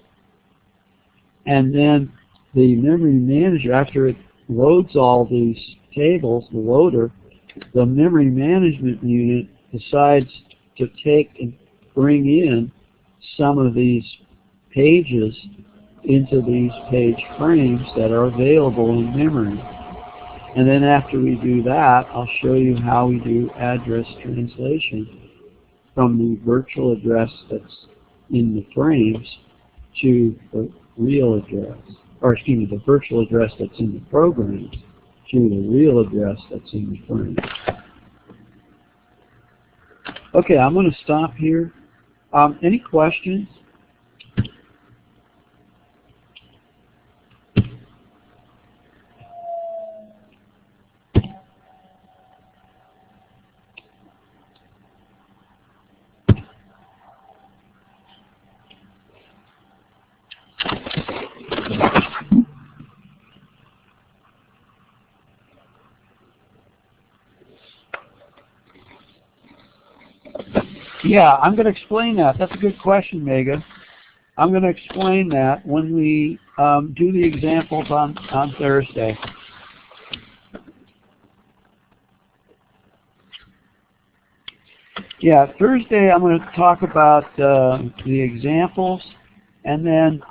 and then the memory manager, after it loads all these tables, the loader, the memory management unit decides to take and bring in some of these pages into these page frames that are available in memory. And then after we do that, I'll show you how we do address translation from the virtual address that's in the frames to the real address, or excuse me, the virtual address that's in the programs to the real address that's in the frame. Okay, I'm going to stop here. Any questions? Yeah, I'm going to explain that. That's a good question, Mega. I'm going to explain that when we do the examples on Thursday. Yeah, Thursday I'm going to talk about the examples and then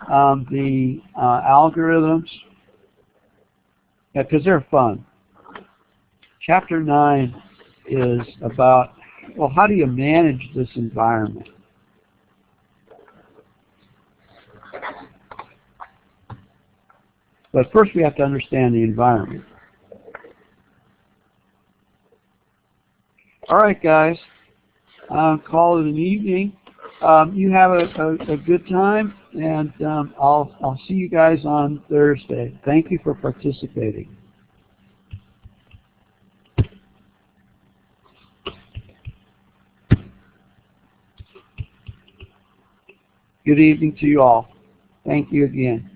the algorithms, because they're fun. Chapter 9 is about, well, how do you manage this environment? But first we have to understand the environment. All right, guys. Call it an evening. You have a good time, and I'll see you guys on Thursday. Thank you for participating. Good evening to you all. Thank you again.